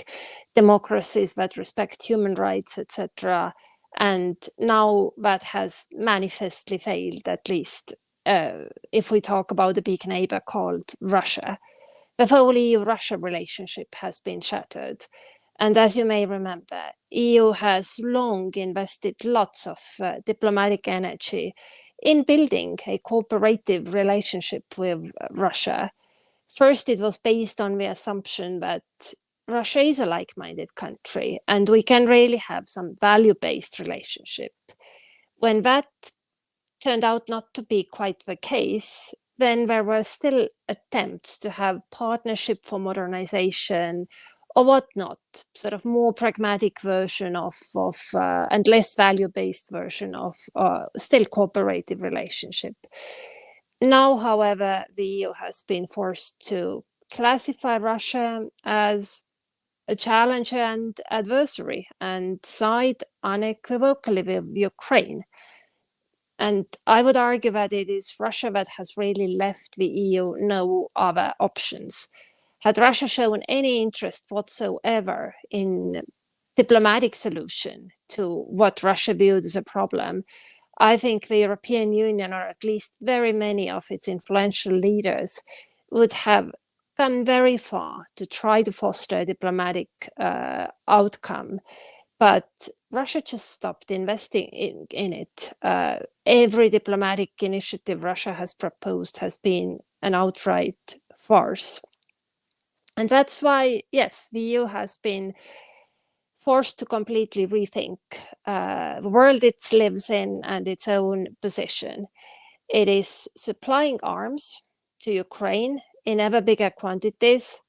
democracies that respect human rights, etc. And now that has manifestly failed, at least if we talk about a big neighbor called Russia. The whole EU-Russia relationship has been shattered. And as you may remember, EU has long invested lots of diplomatic energy in building a cooperative relationship with Russia. First, it was based on the assumption that Russia is a like-minded country and we can really have some value-based relationship. When that turned out not to be quite the case, then there were still attempts to have partnership for modernization or whatnot, sort of more pragmatic version of and less value-based version of still cooperative relationship. Now, however, the EU has been forced to classify Russia as a challenger and adversary and side unequivocally with Ukraine. And I would argue that it is Russia that has really left the EU no other options. Had Russia shown any interest whatsoever in diplomatic solution to what Russia viewed as a problem, I think the European Union, or at least very many of its influential leaders, would have gone very far to try to foster a diplomatic outcome. But Russia just stopped investing in it. Every diplomatic initiative Russia has proposed has been an outright farce. And that's why, yes, the EU has been forced to completely rethink the world it lives in and its own position. It is supplying arms to Ukraine in ever bigger quantities.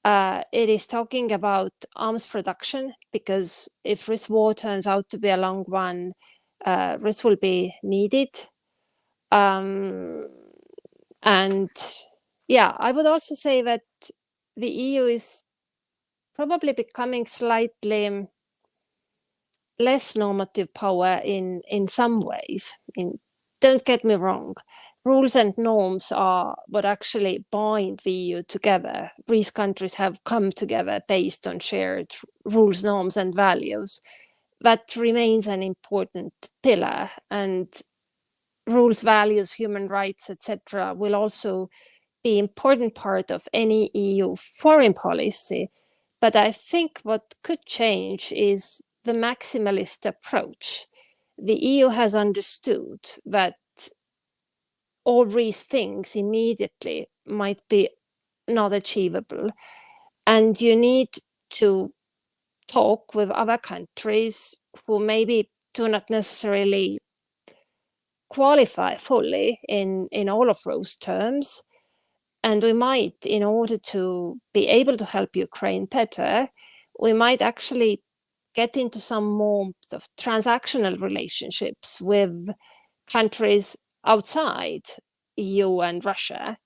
It is talking about arms production, because if this war turns out to be a long one, this will be needed. And yeah, I would also say that the EU is probably becoming slightly less normative power in some ways. Don't get me wrong, rules and norms are what actually bind the EU together. These countries have come together based on shared rules, norms, and values. That remains an important pillar, and rules, values, human rights, etc. will also be important part of any EU foreign policy. But I think what could change is the maximalist approach. The EU has understood that all these things immediately might be not achievable. And you need to talk with other countries who maybe do not necessarily qualify fully in all of those terms. And we might, in order to be able to help Ukraine better, we might actually get into some more sort of transactional relationships with countries outside EU and Russia,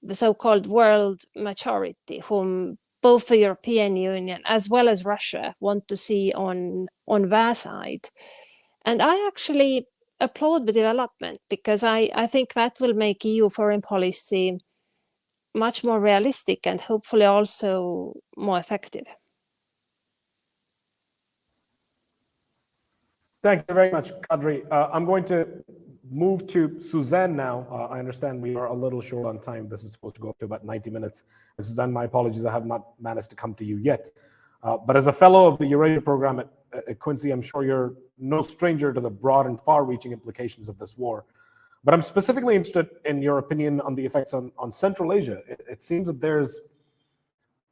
the so-called world majority, whom both the European Union as well as Russia want to see on their side. And I actually applaud the development, because I think that will make EU foreign policy much more realistic and hopefully also more effective. Thank you very much, Kadri. I'm going to move to Suzanne now. I understand we are a little short on time. This is supposed to go up to about 90 minutes. Suzanne, my apologies, I have not managed to come to you yet. But as a fellow of the Eurasia program at Quincy, I'm sure you're no stranger to the broad and far-reaching implications of this war. But I'm specifically interested in your opinion on the effects on Central Asia. It seems that there's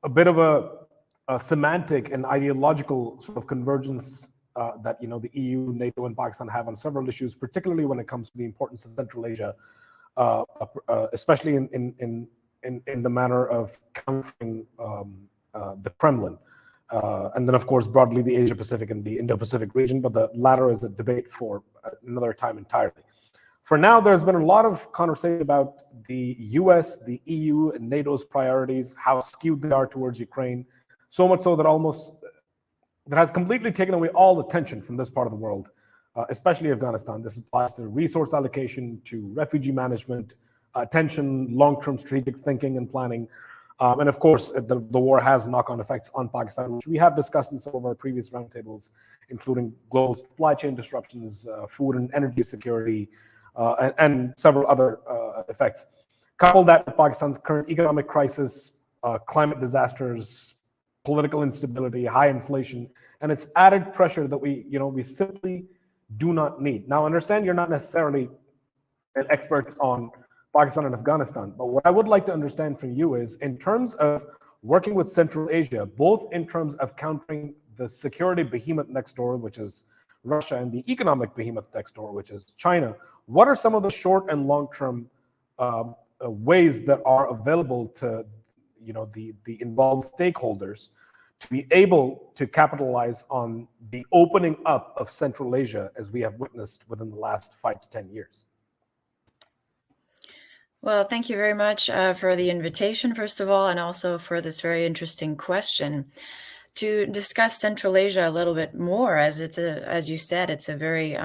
a bit of a semantic and ideological sort of convergence that the EU, NATO, and Pakistan have on several issues, particularly when it comes to the importance of Central Asia, especially in the manner of countering the Kremlin. And then, of course, broadly the Asia-Pacific and the Indo-Pacific region, but the latter is a debate for another time entirely. For now, there's been a lot of conversation about the US, the EU, and NATO's priorities, how skewed they are towards Ukraine, so much so that that has completely taken away all attention from this part of the world, especially Afghanistan. This applies to resource allocation, to refugee management, attention, long-term strategic thinking and planning. And of course, the war has knock-on effects on Pakistan, which we have discussed in some of our previous roundtables, including global supply chain disruptions, food and energy security, and several other effects. Couple that with Pakistan's current economic crisis, climate disasters, political instability, high inflation, and it's added pressure that we simply do not need. Now, understand you're not necessarily an expert on Pakistan and Afghanistan, but what I would like to understand from you is, in terms of working with Central Asia, both in terms of countering the security behemoth next door, which is Russia, and the economic behemoth next door, which is China, what are some of the short and long-term ways that are available to the involved stakeholders to be able to capitalize on the opening up of Central Asia as we have witnessed within the last 5 to 10 years? Well, thank you very much for the invitation, first of all, and also for this very interesting question. To discuss Central Asia a little bit more, as you said, it's a very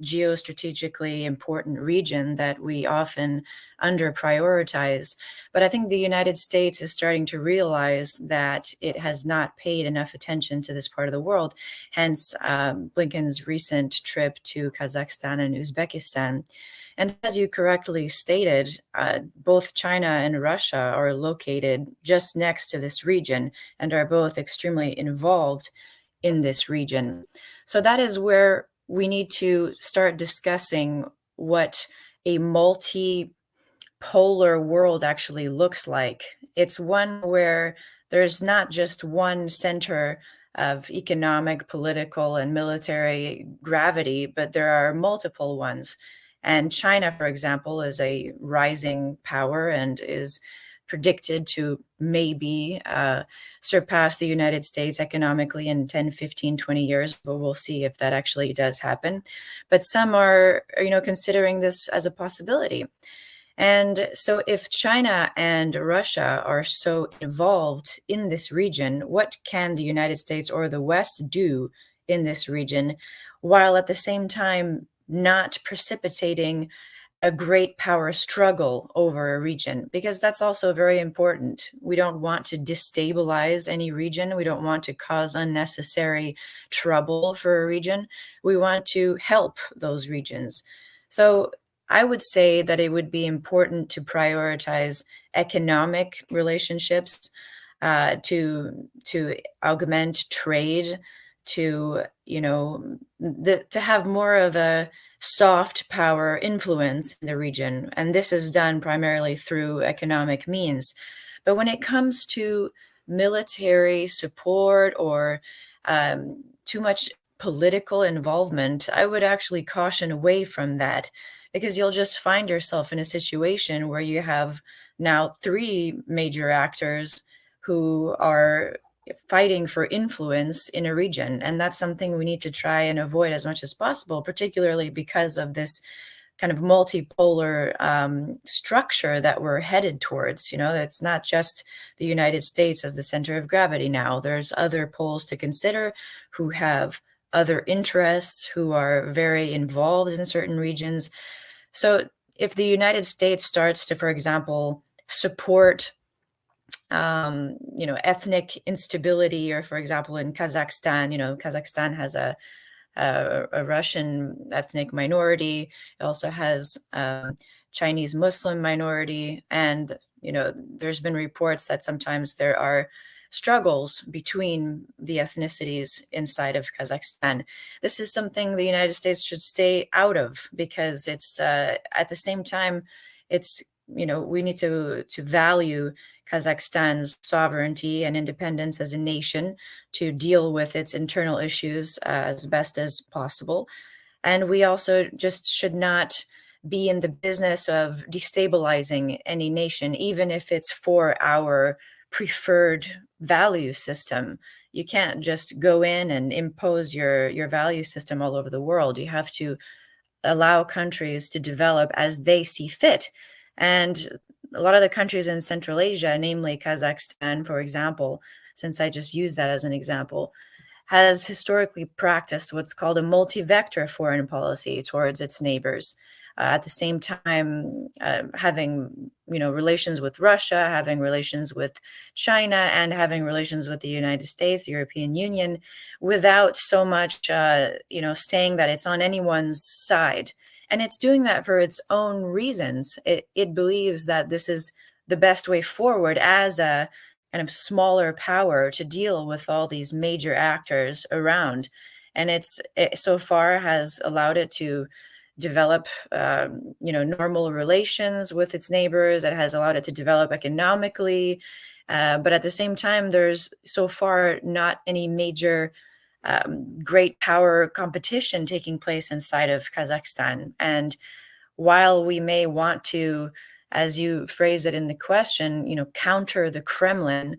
geostrategically important region that we often under-prioritize. But I think the United States is starting to realize that it has not paid enough attention to this part of the world, hence Blinken's recent trip to Kazakhstan and Uzbekistan. And as you correctly stated, both China and Russia are located just next to this region and are both extremely involved in this region. So that is where we need to start discussing what a multipolar world actually looks like. It's one where there's not just one center of economic, political, and military gravity, but there are multiple ones. And China, for example, is a rising power and is predicted to maybe surpass the United States economically in 10, 15, 20 years, but we'll see if that actually does happen. But some are, considering this as a possibility. And so if China and Russia are so involved in this region, what can the United States or the West do in this region, while at the same time not precipitating a great power struggle over a region? Because that's also very important. We don't want to destabilize any region. We don't want to cause unnecessary trouble for a region. We want to help those regions. So I would say that it would be important to prioritize economic relationships, to augment trade, to have more of a soft power influence in the region. And this is done primarily through economic means. But when it comes to military support or too much political involvement, I would actually caution away from that, because you'll just find yourself in a situation where you have now 3 major actors who are fighting for influence in a region. And that's something we need to try and avoid as much as possible, particularly because of this kind of multipolar structure that we're headed towards. You know, it's not just the United States as the center of gravity now. There's other poles to consider who have other interests, who are very involved in certain regions. So if the United States starts to, for example, support ethnic instability, or for example, in Kazakhstan, Kazakhstan has a Russian ethnic minority. It also has Chinese Muslim minority. And, there's been reports that sometimes there are struggles between the ethnicities inside of Kazakhstan. This is something the United States should stay out of, because it's at the same time, it's, we need to value Kazakhstan's sovereignty and independence as a nation to deal with its internal issues as best as possible. And we also just should not be in the business of destabilizing any nation, even if it's for our preferred value system. You can't just go in and impose your value system all over the world. You have to allow countries to develop as they see fit. And a lot of the countries in Central Asia, namely Kazakhstan, for example, since I just used that as an example, has historically practiced what's called a multi-vector foreign policy towards its neighbors. At the same time, having relations with Russia, having relations with China, and having relations with the United States, the European Union, without so much saying that it's on anyone's side. And it's doing that for its own reasons. It believes that this is the best way forward as a kind of smaller power to deal with all these major actors around. And it so far has allowed it to develop, normal relations with its neighbors. It has allowed it to develop economically. But at the same time, there's so far not any major great power competition taking place inside of Kazakhstan. And while we may want to, as you phrase it in the question, counter the Kremlin,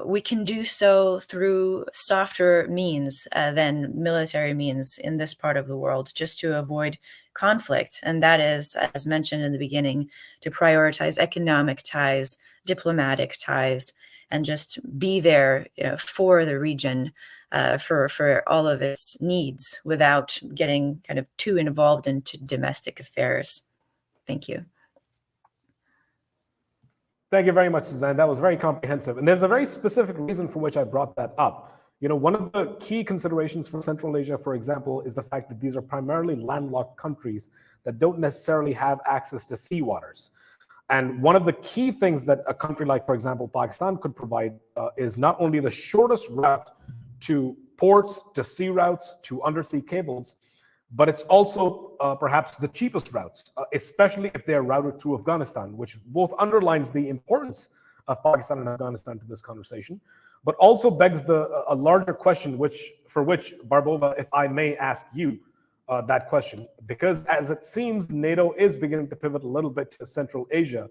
we can do so through softer means than military means in this part of the world, just to avoid conflict. And that is, as mentioned in the beginning, to prioritize economic ties, diplomatic ties, and just be there for the region, for all of its needs, without getting kind of too involved into domestic affairs. Thank you. Thank you very much, Suzanne. That was very comprehensive. And there's a very specific reason for which I brought that up. One of the key considerations for Central Asia, for example, is the fact that these are primarily landlocked countries that don't necessarily have access to seawaters. And one of the key things that a country like, for example, Pakistan could provide is not only the shortest route to ports, to sea routes, to undersea cables, but it's also perhaps the cheapest routes, especially if they are routed through Afghanistan, which both underlines the importance of Pakistan and Afghanistan to this conversation, but also begs a larger question, for which, Barbova, if I may ask you that question, because as it seems, NATO is beginning to pivot a little bit to Central Asia.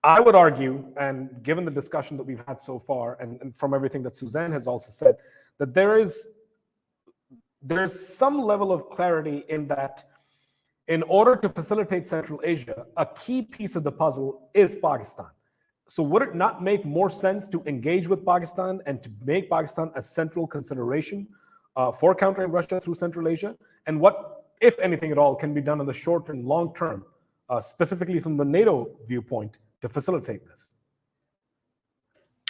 I would argue, and given the discussion that we've had so far, and from everything that Suzanne has also said, that there's some level of clarity in that in order to facilitate Central Asia, a key piece of the puzzle is Pakistan. So would it not make more sense to engage with Pakistan and to make Pakistan a central consideration for countering Russia through Central Asia? And what, if anything at all, can be done in the short and long term, specifically from the NATO viewpoint, to facilitate this?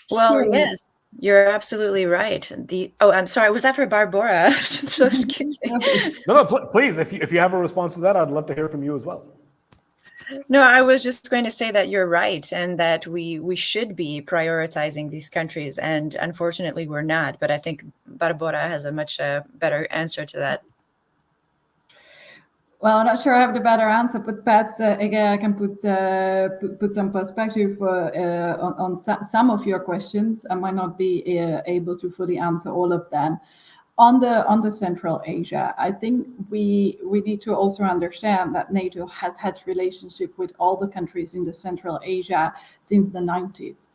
Well, sure. Yes, you're absolutely right. I'm sorry, was that for Barbora? So excuse me. No, please, if you have a response to that, I'd love to hear from you as well. No, I was just going to say that you're right, and that we should be prioritizing these countries, and unfortunately we're not. But I think Barbora has a much better answer to that. Well, I'm not sure I have the better answer, but perhaps again I can put some perspective on some of your questions. I might not be able to fully answer all of them. On the Central Asia, I think we need to also understand that NATO has had relationship with all the countries in the Central Asia since the 90s.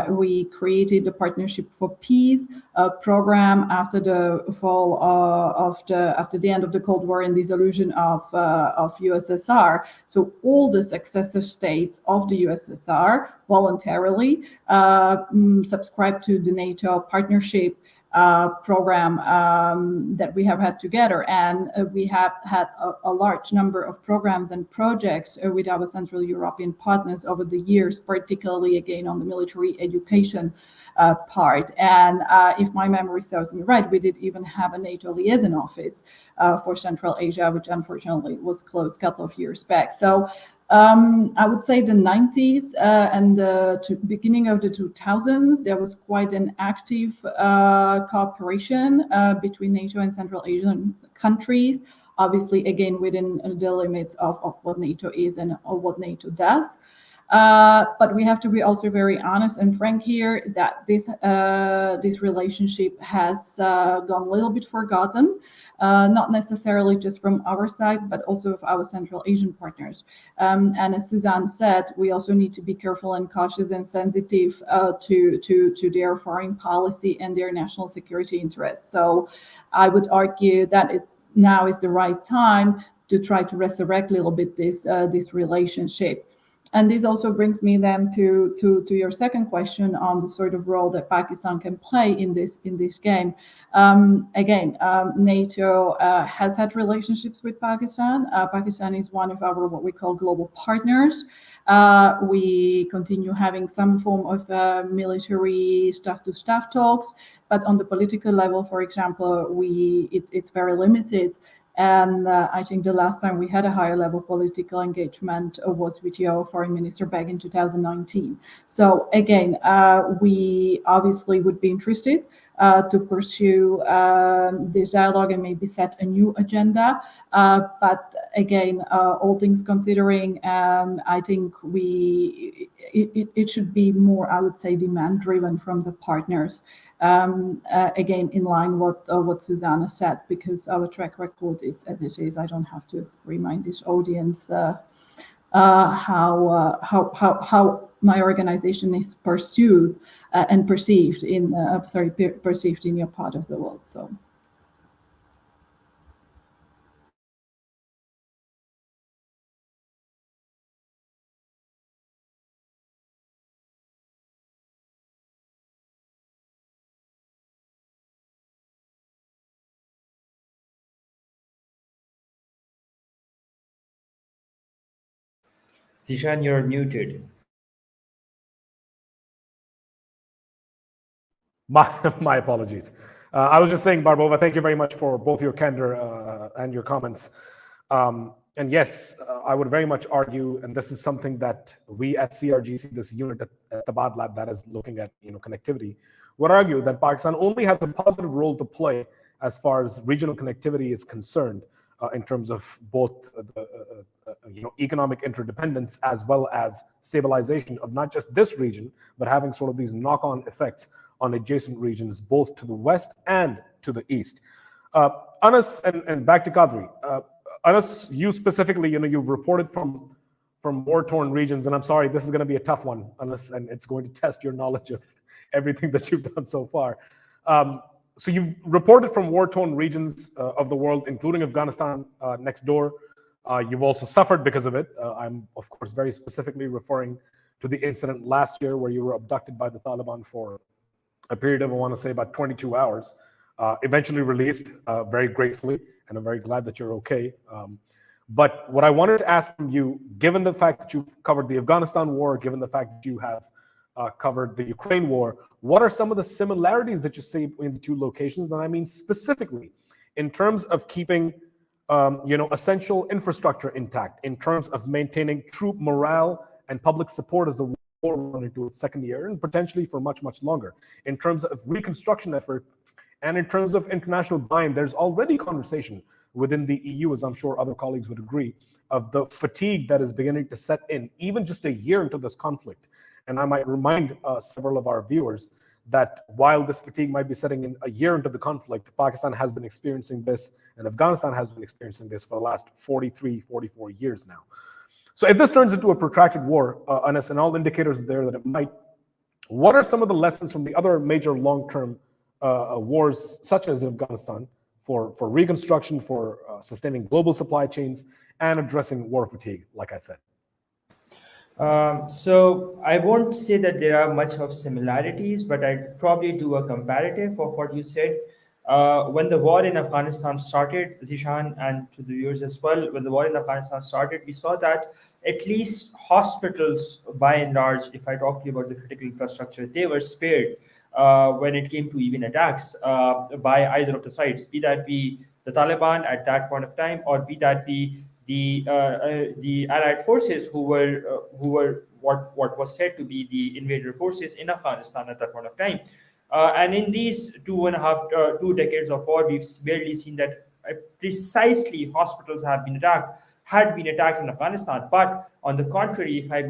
We created the Partnership for Peace program after the fall after the end of the Cold War and dissolution of USSR. So all the successor states of the USSR voluntarily subscribed to the NATO partnership program that we have had together, and we have had a large number of programs and projects with our Central European partners over the years, particularly again on the military education part. And if my memory serves me right, we did even have a NATO liaison office for Central Asia, which unfortunately was closed a couple of years back. So I would say the 90s and the beginning of the 2000s, there was quite an active cooperation between NATO and Central Asian countries, obviously, again, within the limits of what NATO is and of what NATO does. But we have to be also very honest and frank here that this relationship has gone a little bit forgotten, not necessarily just from our side, but also of our Central Asian partners. And as Suzanne said, we also need to be careful and cautious and sensitive to their foreign policy and their national security interests. So I would argue that now is the right time to try to resurrect a little bit this relationship. And this also brings me then to your second question on the sort of role that Pakistan can play in this game. Again, NATO has had relationships with Pakistan. Pakistan is one of our what we call global partners. We continue having some form of military staff-to-staff talks, but on the political level, for example, it's very limited. And I think the last time we had a higher level political engagement was with your foreign minister back in 2019. So again, we obviously would be interested to pursue this dialogue and maybe set a new agenda. But again, all things considering, I think it should be more, I would say, demand driven from the partners. Again, in line what Susanna said, because our track record is as it is. I don't have to remind this audience how my organization is pursued and perceived in perceived in your part of the world. So. Zishan, you're muted. My apologies. I was just saying, Barbova, thank you very much for both your candor and your comments. And yes, I would very much argue, and this is something that we at CRGC, this unit at Tabadlab that is looking at connectivity, would argue that Pakistan only has a positive role to play as far as regional connectivity is concerned, in terms of both economic interdependence as well as stabilization of not just this region, but having sort of these knock-on effects on adjacent regions, both to the west and to the east. Anas, and back to Kadri. Anas, you specifically, you've reported from war-torn regions, and I'm sorry, this is going to be a tough one, Anas, and it's going to test your knowledge of everything that you've done so far. So you've reported from war-torn regions of the world, including Afghanistan next door. You've also suffered because of it. I'm, of course, very specifically referring to the incident last year where you were abducted by the Taliban for a period of, I want to say, about 22 hours. Eventually released, very gratefully, and I'm very glad that you're okay. But what I wanted to ask from you, given the fact that you've covered the Afghanistan war, given the fact that you have covered the Ukraine war, what are some of the similarities that you see in the two locations? And I mean specifically in terms of keeping essential infrastructure intact, in terms of maintaining troop morale and public support as the war went into its second year and potentially for much, much longer, in terms of reconstruction effort, and in terms of international buy-in. There's already conversation within the EU, as I'm sure other colleagues would agree, of the fatigue that is beginning to set in, even just a year into this conflict. And I might remind several of our viewers that while this fatigue might be setting in a year into the conflict, Pakistan has been experiencing this, and Afghanistan has been experiencing this for the last 43, 44 years now. So if this turns into a protracted war, Anas, and all indicators are there that it might, What are some of the lessons from the other major long-term wars, such as in Afghanistan, for reconstruction, for sustaining global supply chains, and addressing war fatigue, like I said? So I won't say that there are much of similarities, but I'd probably do a comparative of what you said. When the war in Afghanistan started, Zishan, and to the viewers as well, when the war in Afghanistan started, we saw that at least hospitals, by and large, if I talk to you about the critical infrastructure, they were spared when it came to even attacks by either of the sides, be that be the Taliban at that point of time, or be that be the Allied forces who were what was said to be the invader forces in Afghanistan at that point of time. And in these 2 decades of war, we've barely seen that precisely hospitals had been attacked in Afghanistan. But on the contrary, if I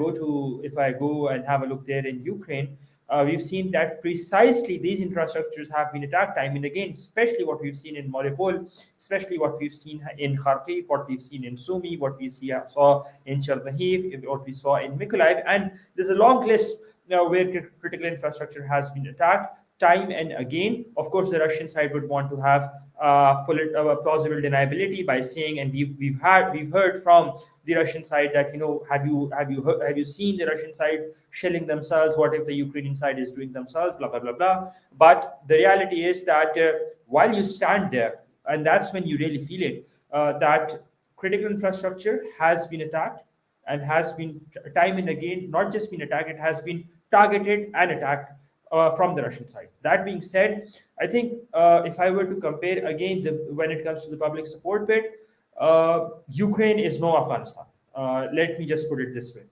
go and have a look there in Ukraine, we've seen that precisely these infrastructures have been attacked time and again, especially what we've seen in Mariupol, especially what we've seen in Kharkiv, what we've seen in Sumy, what we saw in Chernihiv, what we saw in Mykolaiv. And there's a long list now where critical infrastructure has been attacked time and again. Of course, the Russian side would want to have plausible deniability by saying, and we've heard from the Russian side that, have you seen the Russian side shelling themselves? What if the Ukrainian side is doing themselves? Blah blah blah blah. But the reality is that while you stand there, and that's when you really feel it, that critical infrastructure has been attacked and has been time and again not just been attacked; it has been targeted and attacked from the Russian side. That being said, I think if I were to compare again when it comes to the public support bit, Ukraine is no Afghanistan. Let me just put it this way.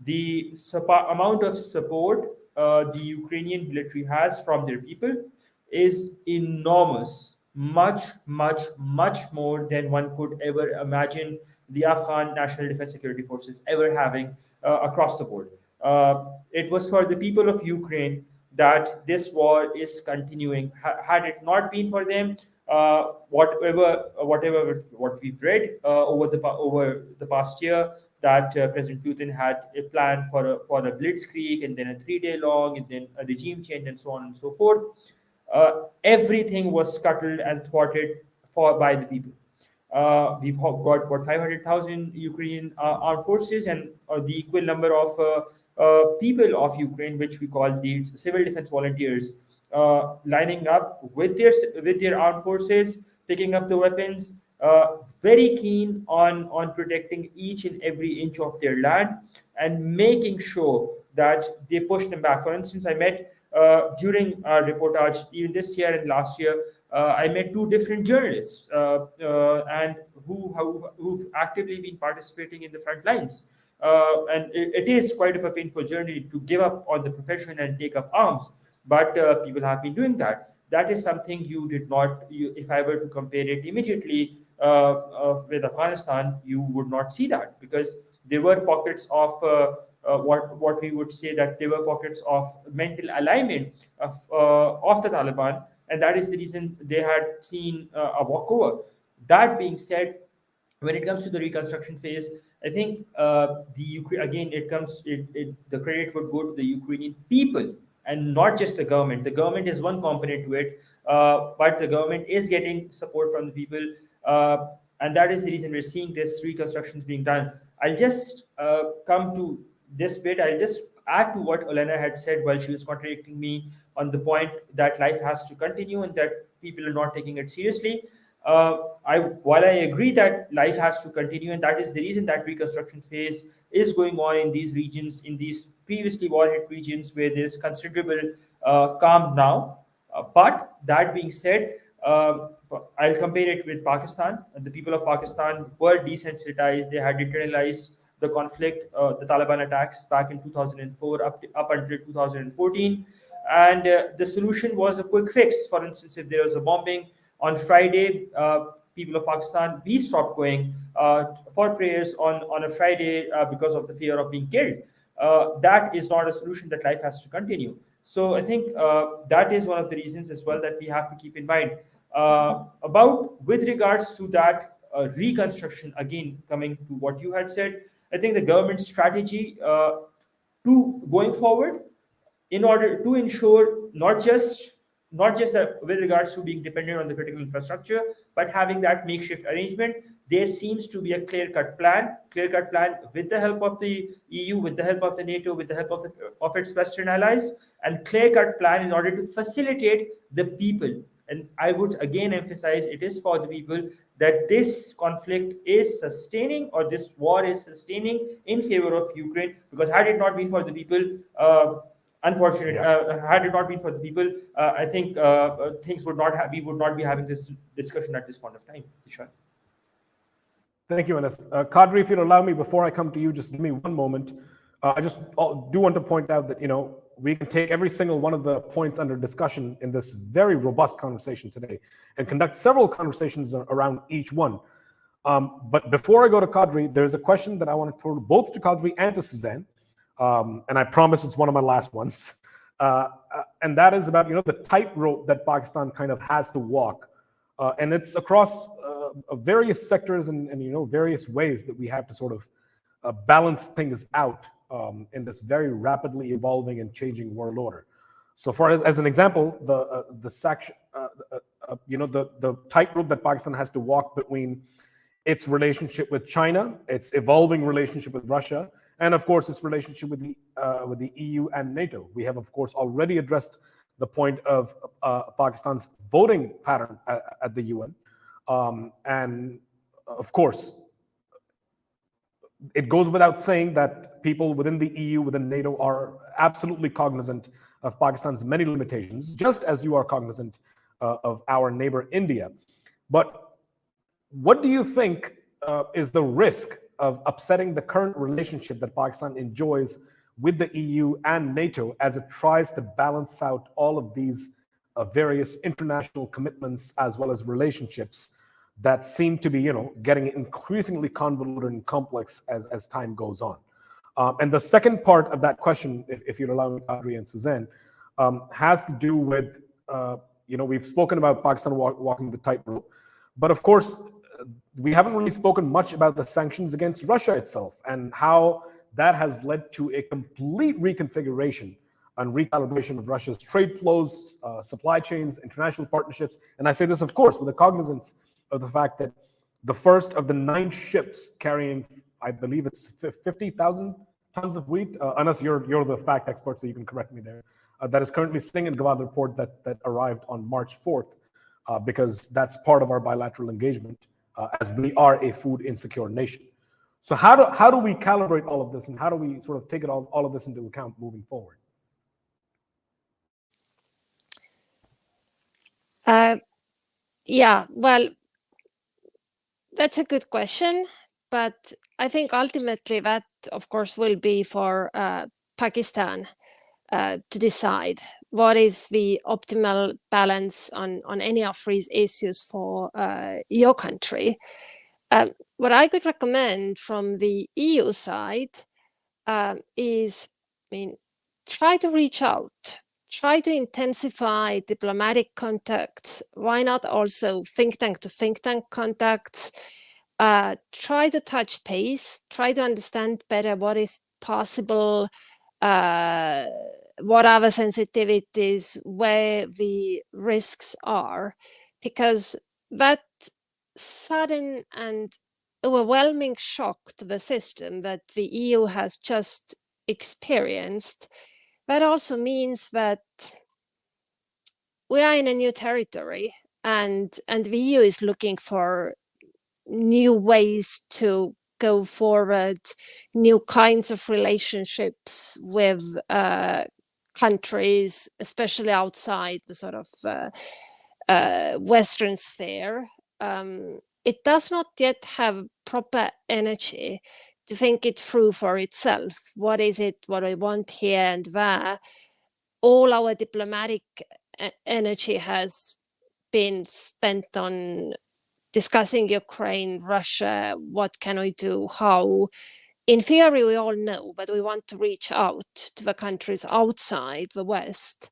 The amount of support the Ukrainian military has from their people is enormous, much, much, much more than one could ever imagine the Afghan National Defense Security Forces ever having across the board. It was for the people of Ukraine that this war is continuing. Had it not been for them, what we've read over the past year, that President Putin had a plan for a blitzkrieg, and then a 3-day long, and then a regime change, and so on and so forth. Everything was scuttled and thwarted by the people. We've got 500,000 Ukrainian armed forces, and the equal number of people of Ukraine, which we call the civil defense volunteers, lining up with their armed forces, picking up the weapons, very keen on protecting each and every inch of their land and making sure that they push them back. For instance, I met during our reportage, even this year and last year, I met 2 different journalists and who've actively been participating in the front lines. And it is quite of a painful journey to give up on the profession and take up arms, but people have been doing that. That is something you did not. If I were to compare it immediately with Afghanistan, you would not see that, because there were pockets of what we would say that there were pockets of mental alignment of the Taliban, and that is the reason they had seen a walkover. That being said, when it comes to the reconstruction phase, I think the credit would go to the Ukrainian people and not just the government. The government is one component to it, but the government is getting support from the people, and that is the reason we're seeing this reconstruction being done. I'll just come to this bit. I'll just add to what Olena had said while she was contradicting me on the point that life has to continue and that people are not taking it seriously. While I agree that life has to continue, and that is the reason that reconstruction phase is going on in these regions, in these previously war-hit regions where there's considerable calm now. But that being said, I'll compare it with Pakistan. The people of Pakistan were desensitized. They had internalized the conflict, the Taliban attacks back in 2004 up until 2014. And the solution was a quick fix. For instance, if there was a bombing on Friday, people of Pakistan, we stopped going for prayers on a Friday because of the fear of being killed. That is not a solution that life has to continue. So I think that is one of the reasons as well that we have to keep in mind. With regards to that reconstruction, again, coming to what you had said, I think the government strategy to going forward in order to ensure not just that with regards to being dependent on the critical infrastructure, but having that makeshift arrangement. There seems to be a clear-cut plan with the help of the EU, with the help of the NATO, with the help of its Western allies, and clear-cut plan in order to facilitate the people. And I would again emphasize, it is for the people, that this conflict is sustaining, or this war is sustaining in favor of Ukraine, because had it not been for the people, had it not been for the people, I think things would not have, we would not be having this discussion at this point of time. Zishan. Thank you, Anas. Kadri, if you'll allow me, before I come to you, just give me one moment. I just do want to point out that, we can take every single one of the points under discussion in this very robust conversation today and conduct several conversations around each one. But before I go to Kadri, there's a question that I want to throw both to Kadri and to Suzanne. And I promise it's one of my last ones. And that is about, the tightrope that Pakistan kind of has to walk. And it's across various sectors and various ways that we have to sort of balance things out in this very rapidly evolving and changing world order. So far as an example, the tightrope that Pakistan has to walk between its relationship with China, its evolving relationship with Russia, and of course its relationship with the EU and NATO. We have, of course, already addressed the point of Pakistan's voting pattern at the UN. And of course, it goes without saying that people within the EU, within NATO, are absolutely cognizant of Pakistan's many limitations, just as you are cognizant of our neighbor India. But what do you think is the risk of upsetting the current relationship that Pakistan enjoys with the EU and NATO as it tries to balance out all of these various international commitments as well as relationships that seem to be, getting increasingly convoluted and complex as time goes on? And the second part of that question, if you'd allow me, Kadri and Suzanne, has to do with, we've spoken about Pakistan walking the tightrope, but of course, we haven't really spoken much about the sanctions against Russia itself and how that has led to a complete reconfiguration and recalibration of Russia's trade flows, supply chains, international partnerships. And I say this, of course, with a cognizance of the fact that the first of the 9 ships carrying, I believe it's 50,000 tons of wheat. Anas, you're the fact expert, so you can correct me there. That is currently sitting in Gwadar port that arrived on March 4th, because that's part of our bilateral engagement, as we are a food insecure nation. So how do we calibrate all of this, and how do we sort of take all of this into account moving forward? Yeah, well, that's a good question, but I think ultimately that, of course, will be for Pakistan to decide what is the optimal balance on any of these issues for your country. What I could recommend from the EU side is, try to reach out, try to intensify diplomatic contacts. Why not also think tank to think tank contacts? Try to touch base, try to understand better what is possible, what are the sensitivities, where the risks are, because that sudden and overwhelming shock to the system that the EU has just experienced, that also means that we are in a new territory, and the EU is looking for new ways to go forward, new kinds of relationships with countries, especially outside the sort of Western sphere. It does not yet have proper energy to think it through for itself. What is it, what I want here and there? All our diplomatic energy has been spent on discussing Ukraine, Russia, what can we do, how. In theory, we all know, but we want to reach out to the countries outside the West.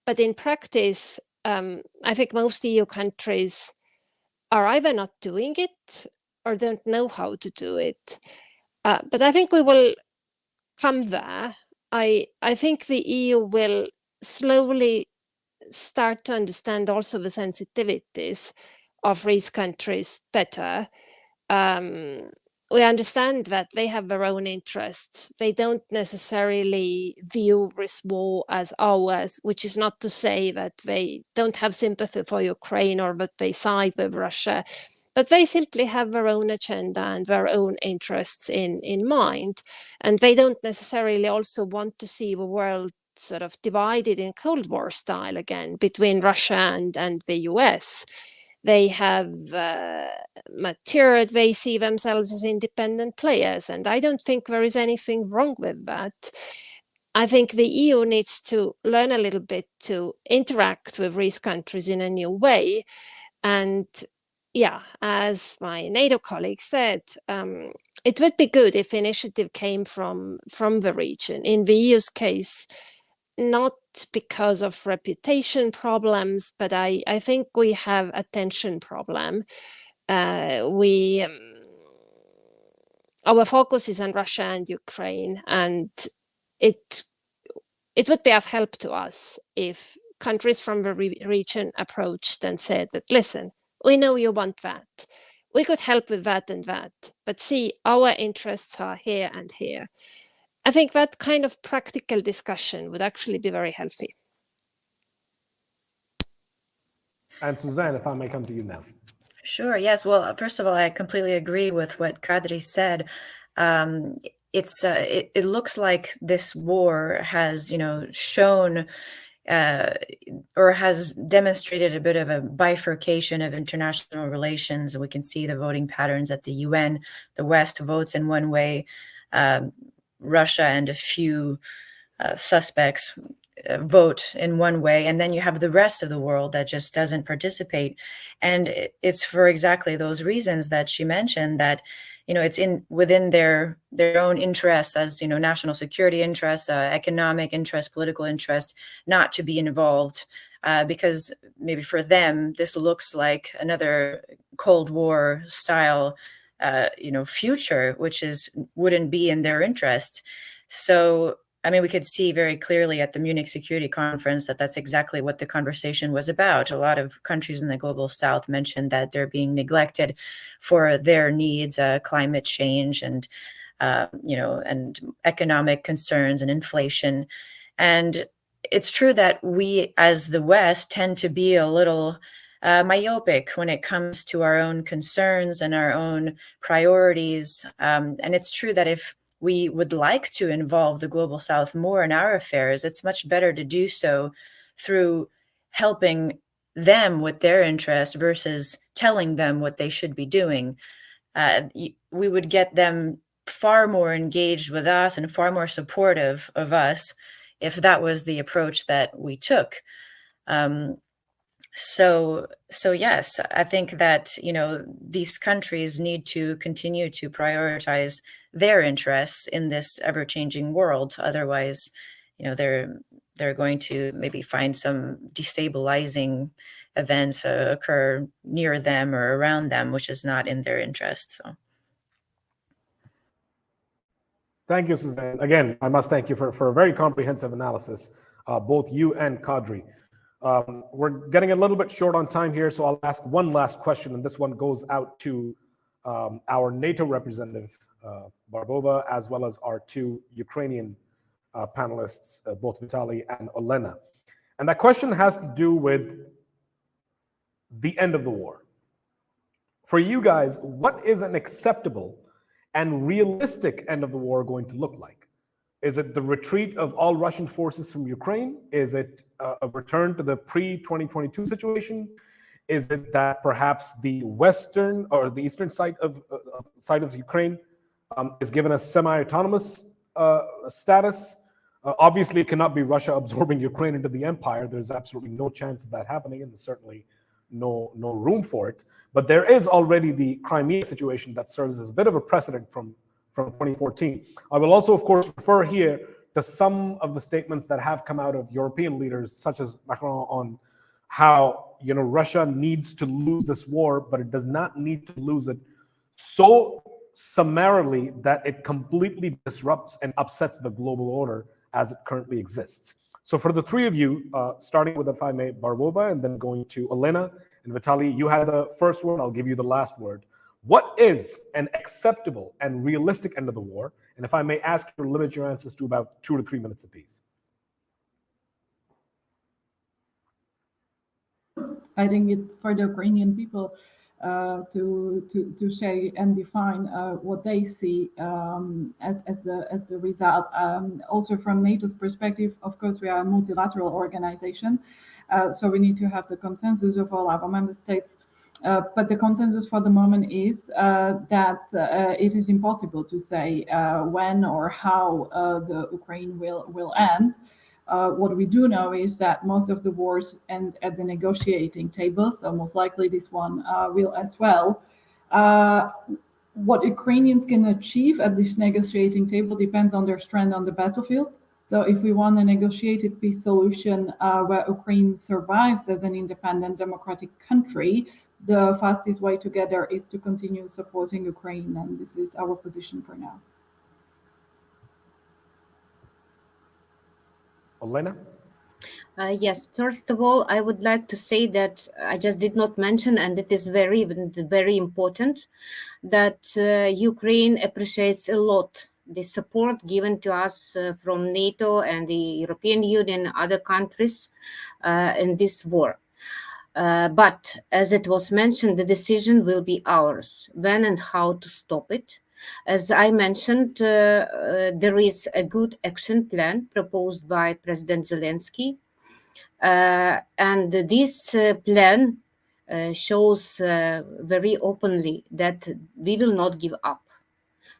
But in practice, I think most EU countries are either not doing it or don't know how to do it. But I think we will come there. I think the EU will slowly start to understand also the sensitivities of these countries better. We understand that they have their own interests. They don't necessarily view this war as ours, which is not to say that they don't have sympathy for Ukraine or that they side with Russia, but they simply have their own agenda and their own interests in mind. And they don't necessarily also want to see the world sort of divided in Cold War style again between Russia and the US. They have matured, they see themselves as independent players, and I don't think there is anything wrong with that. I think the EU needs to learn a little bit to interact with these countries in a new way. And yeah, as my NATO colleague said, it would be good if initiative came from the region. In the EU's case, not because of reputation problems, but I think we have a tension problem. Our focus is on Russia and Ukraine, and it would be of help to us if countries from the region approached and said that, listen, we know you want that. We could help with that and that, but see, our interests are here and here. I think that kind of practical discussion would actually be very healthy. And Suzanne, if I may come to you now. Sure. Yes. Well, first of all, I completely agree with what Kadri said. It looks like this war has, shown or has demonstrated a bit of a bifurcation of international relations. We can see the voting patterns at the UN. The West votes in one way. Russia and a few suspects vote in one way, and then you have the rest of the world that just doesn't participate. And it's for exactly those reasons that she mentioned, that it's within their own interests as national security interests, economic interests, political interests, not to be involved, because maybe for them this looks like another Cold War style future, which wouldn't be in their interest. So, I mean, we could see very clearly at the Munich Security Conference that that's exactly what the conversation was about. A lot of countries in the global south mentioned that they're being neglected for their needs, climate change and, and economic concerns and inflation. And it's true that we as the West tend to be a little myopic when it comes to our own concerns and our own priorities. And it's true that if we would like to involve the global south more in our affairs, it's much better to do so through helping them with their interests versus telling them what they should be doing. We would get them far more engaged with us and far more supportive of us if that was the approach that we took. So yes, I think that, these countries need to continue to prioritize their interests in this ever-changing world. Otherwise, they're going to maybe find some destabilizing events occur near them or around them, which is not in their interest. So. Thank you, Suzanne. Again, I must thank you for a very comprehensive analysis, both you and Kadri. We're getting a little bit short on time here, so I'll ask one last question, and this one goes out to our NATO representative, Barbova, as well as our two Ukrainian panelists, both Vitaly and Olena. And that question has to do with the end of the war. For you guys, what is an acceptable and realistic end of the war going to look like? Is it the retreat of all Russian forces from Ukraine? Is it a return to the pre-2022 situation? Is it that perhaps the western or the eastern side of Ukraine is given a semi-autonomous status? Obviously, it cannot be Russia absorbing Ukraine into the empire. There's absolutely no chance of that happening, and there's certainly no room for it. But there is already the Crimea situation that serves as a bit of a precedent from 2014. I will also, of course, refer here to some of the statements that have come out of European leaders, such as Macron, on how Russia needs to lose this war, but it does not need to lose it so summarily that it completely disrupts and upsets the global order as it currently exists. So for the three of you, starting with, if I may, Barbova, and then going to Olena and Vitaly, you had the first word, I'll give you the last word. What is an acceptable and realistic end of the war? And if I may ask you to limit your answers to about 2 to 3 minutes apiece. I think it's for the Ukrainian people to say and define what they see as the result. Also from NATO's perspective, of course, we are a multilateral organization, so we need to have the consensus of all our member states. But the consensus for the moment is that it is impossible to say when or how the Ukraine will end. What we do know is that most of the wars end at the negotiating table, so most likely this one will as well. What Ukrainians can achieve at this negotiating table depends on their strength on the battlefield. So if we want a negotiated peace solution where Ukraine survives as an independent democratic country, the fastest way to get there is to continue supporting Ukraine, and this is our position for now. Olena? Yes, first of all, I would like to say that I just did not mention, and it is very, very important, that Ukraine appreciates a lot the support given to us from NATO and the European Union and other countries in this war. But as it was mentioned, the decision will be ours, when and how to stop it. As I mentioned, there is a good action plan proposed by President Zelensky. And this plan shows very openly that we will not give up.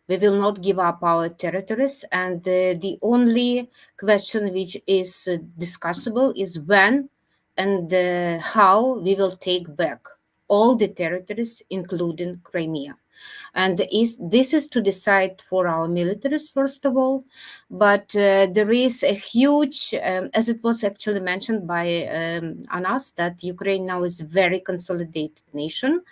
We will not give up our territories. And the only question which is discussable is when and how we will take back all the territories, including Crimea. And this is to decide for our militaries, first of all, but there is a huge, as it was actually mentioned by Anas, that Ukraine now is a very consolidated nation,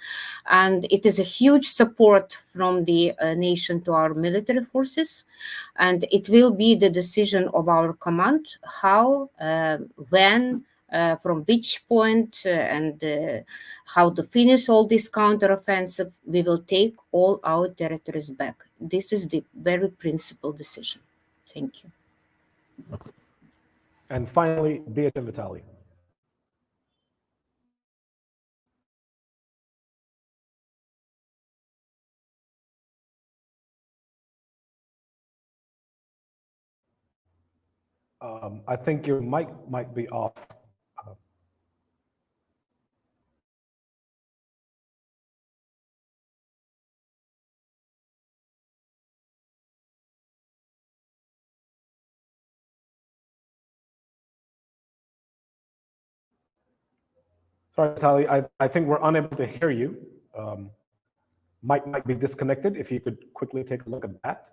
and it is a huge support from the nation to our military forces, and it will be the decision of our command how, when, from which point and how to finish all this counteroffensive, we will take all our territories back. This is the very principal decision. Thank you. And finally, Dia and Vitaly. I think your mic might be off. Sorry, Vitaly, I think we're unable to hear you. Might be disconnected. If you could quickly take a look at that.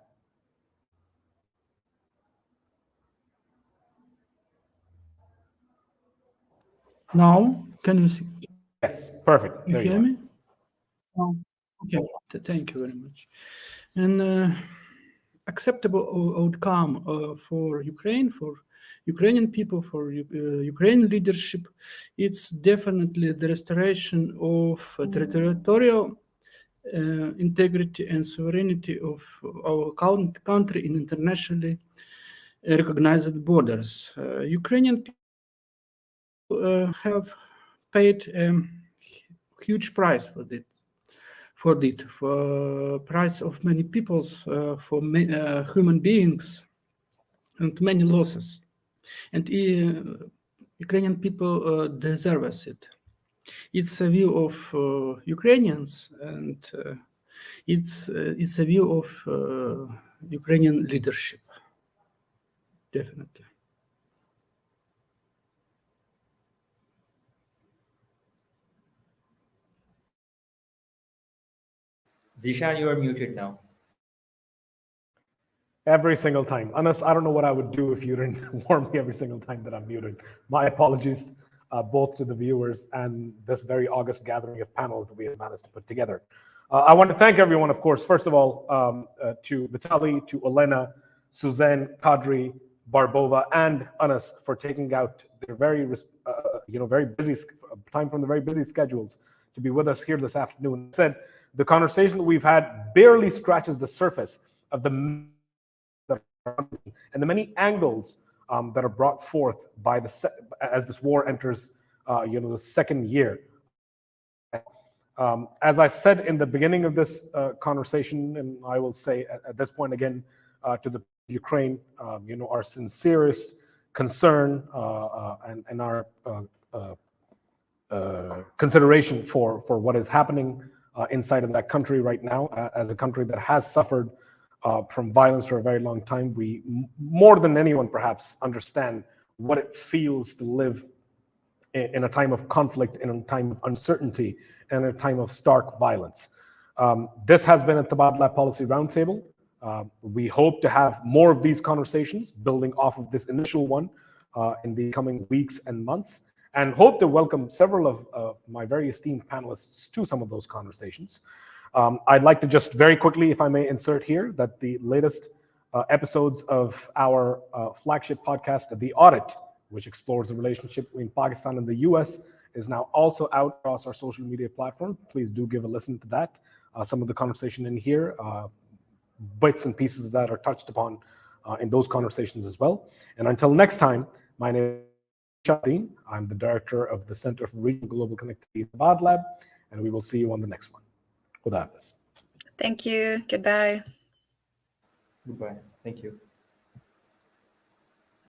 Now, can you see? Yes, perfect. You There hear you me? Oh, okay, thank you very much. And acceptable outcome for Ukraine, for Ukrainian people, for Ukrainian leadership, it's definitely the restoration of territorial integrity and sovereignty of our country in internationally recognized borders. Ukrainian people have paid a huge price for price of many peoples, for human beings, and many losses. And Ukrainian people deserve it. It's a view of Ukrainians, and it's a view of Ukrainian leadership, definitely. Zishan, you are muted now. Every single time. Anas, I don't know what I would do if you didn't warn me every single time that I'm muted. My apologies both to the viewers and this very august gathering of panels that we have managed to put together. I want to thank everyone, of course, first of all, to Vitaly, to Olena, Suzanne, Kadri, Barbova, and Anas for taking out their very busy time from the very busy schedules to be with us here this afternoon. Said the conversation that we've had barely scratches the surface of the and the many angles that are brought forth by as this war enters the second year. As I said in the beginning of this conversation, and I will say at this point again to the Ukraine, our sincerest concern and our consideration for what is happening inside of that country right now, as a country that has suffered from violence for a very long time. We, more than anyone perhaps, understand what it feels to live in a time of conflict, in a time of uncertainty, and in a time of stark violence. This has been a Tabadlab Policy Roundtable. We hope to have more of these conversations, building off of this initial one in the coming weeks and months, and hope to welcome several of my very esteemed panelists to some of those conversations. I'd like to just very quickly, if I may insert here, that the latest episodes of our flagship podcast, The Audit, which explores the relationship between Pakistan and the US, is now also out across our social media platform. Please do give a listen to that. Some of the conversation in here, bits and pieces that are touched upon in those conversations as well. And until next time, my name is Shadeen. I'm the director of the Center for Regional Global Connectivity at Tabadlab, and we will see you on the next one. Khuda Hafiz. Thank you. Goodbye. Goodbye. Thank you.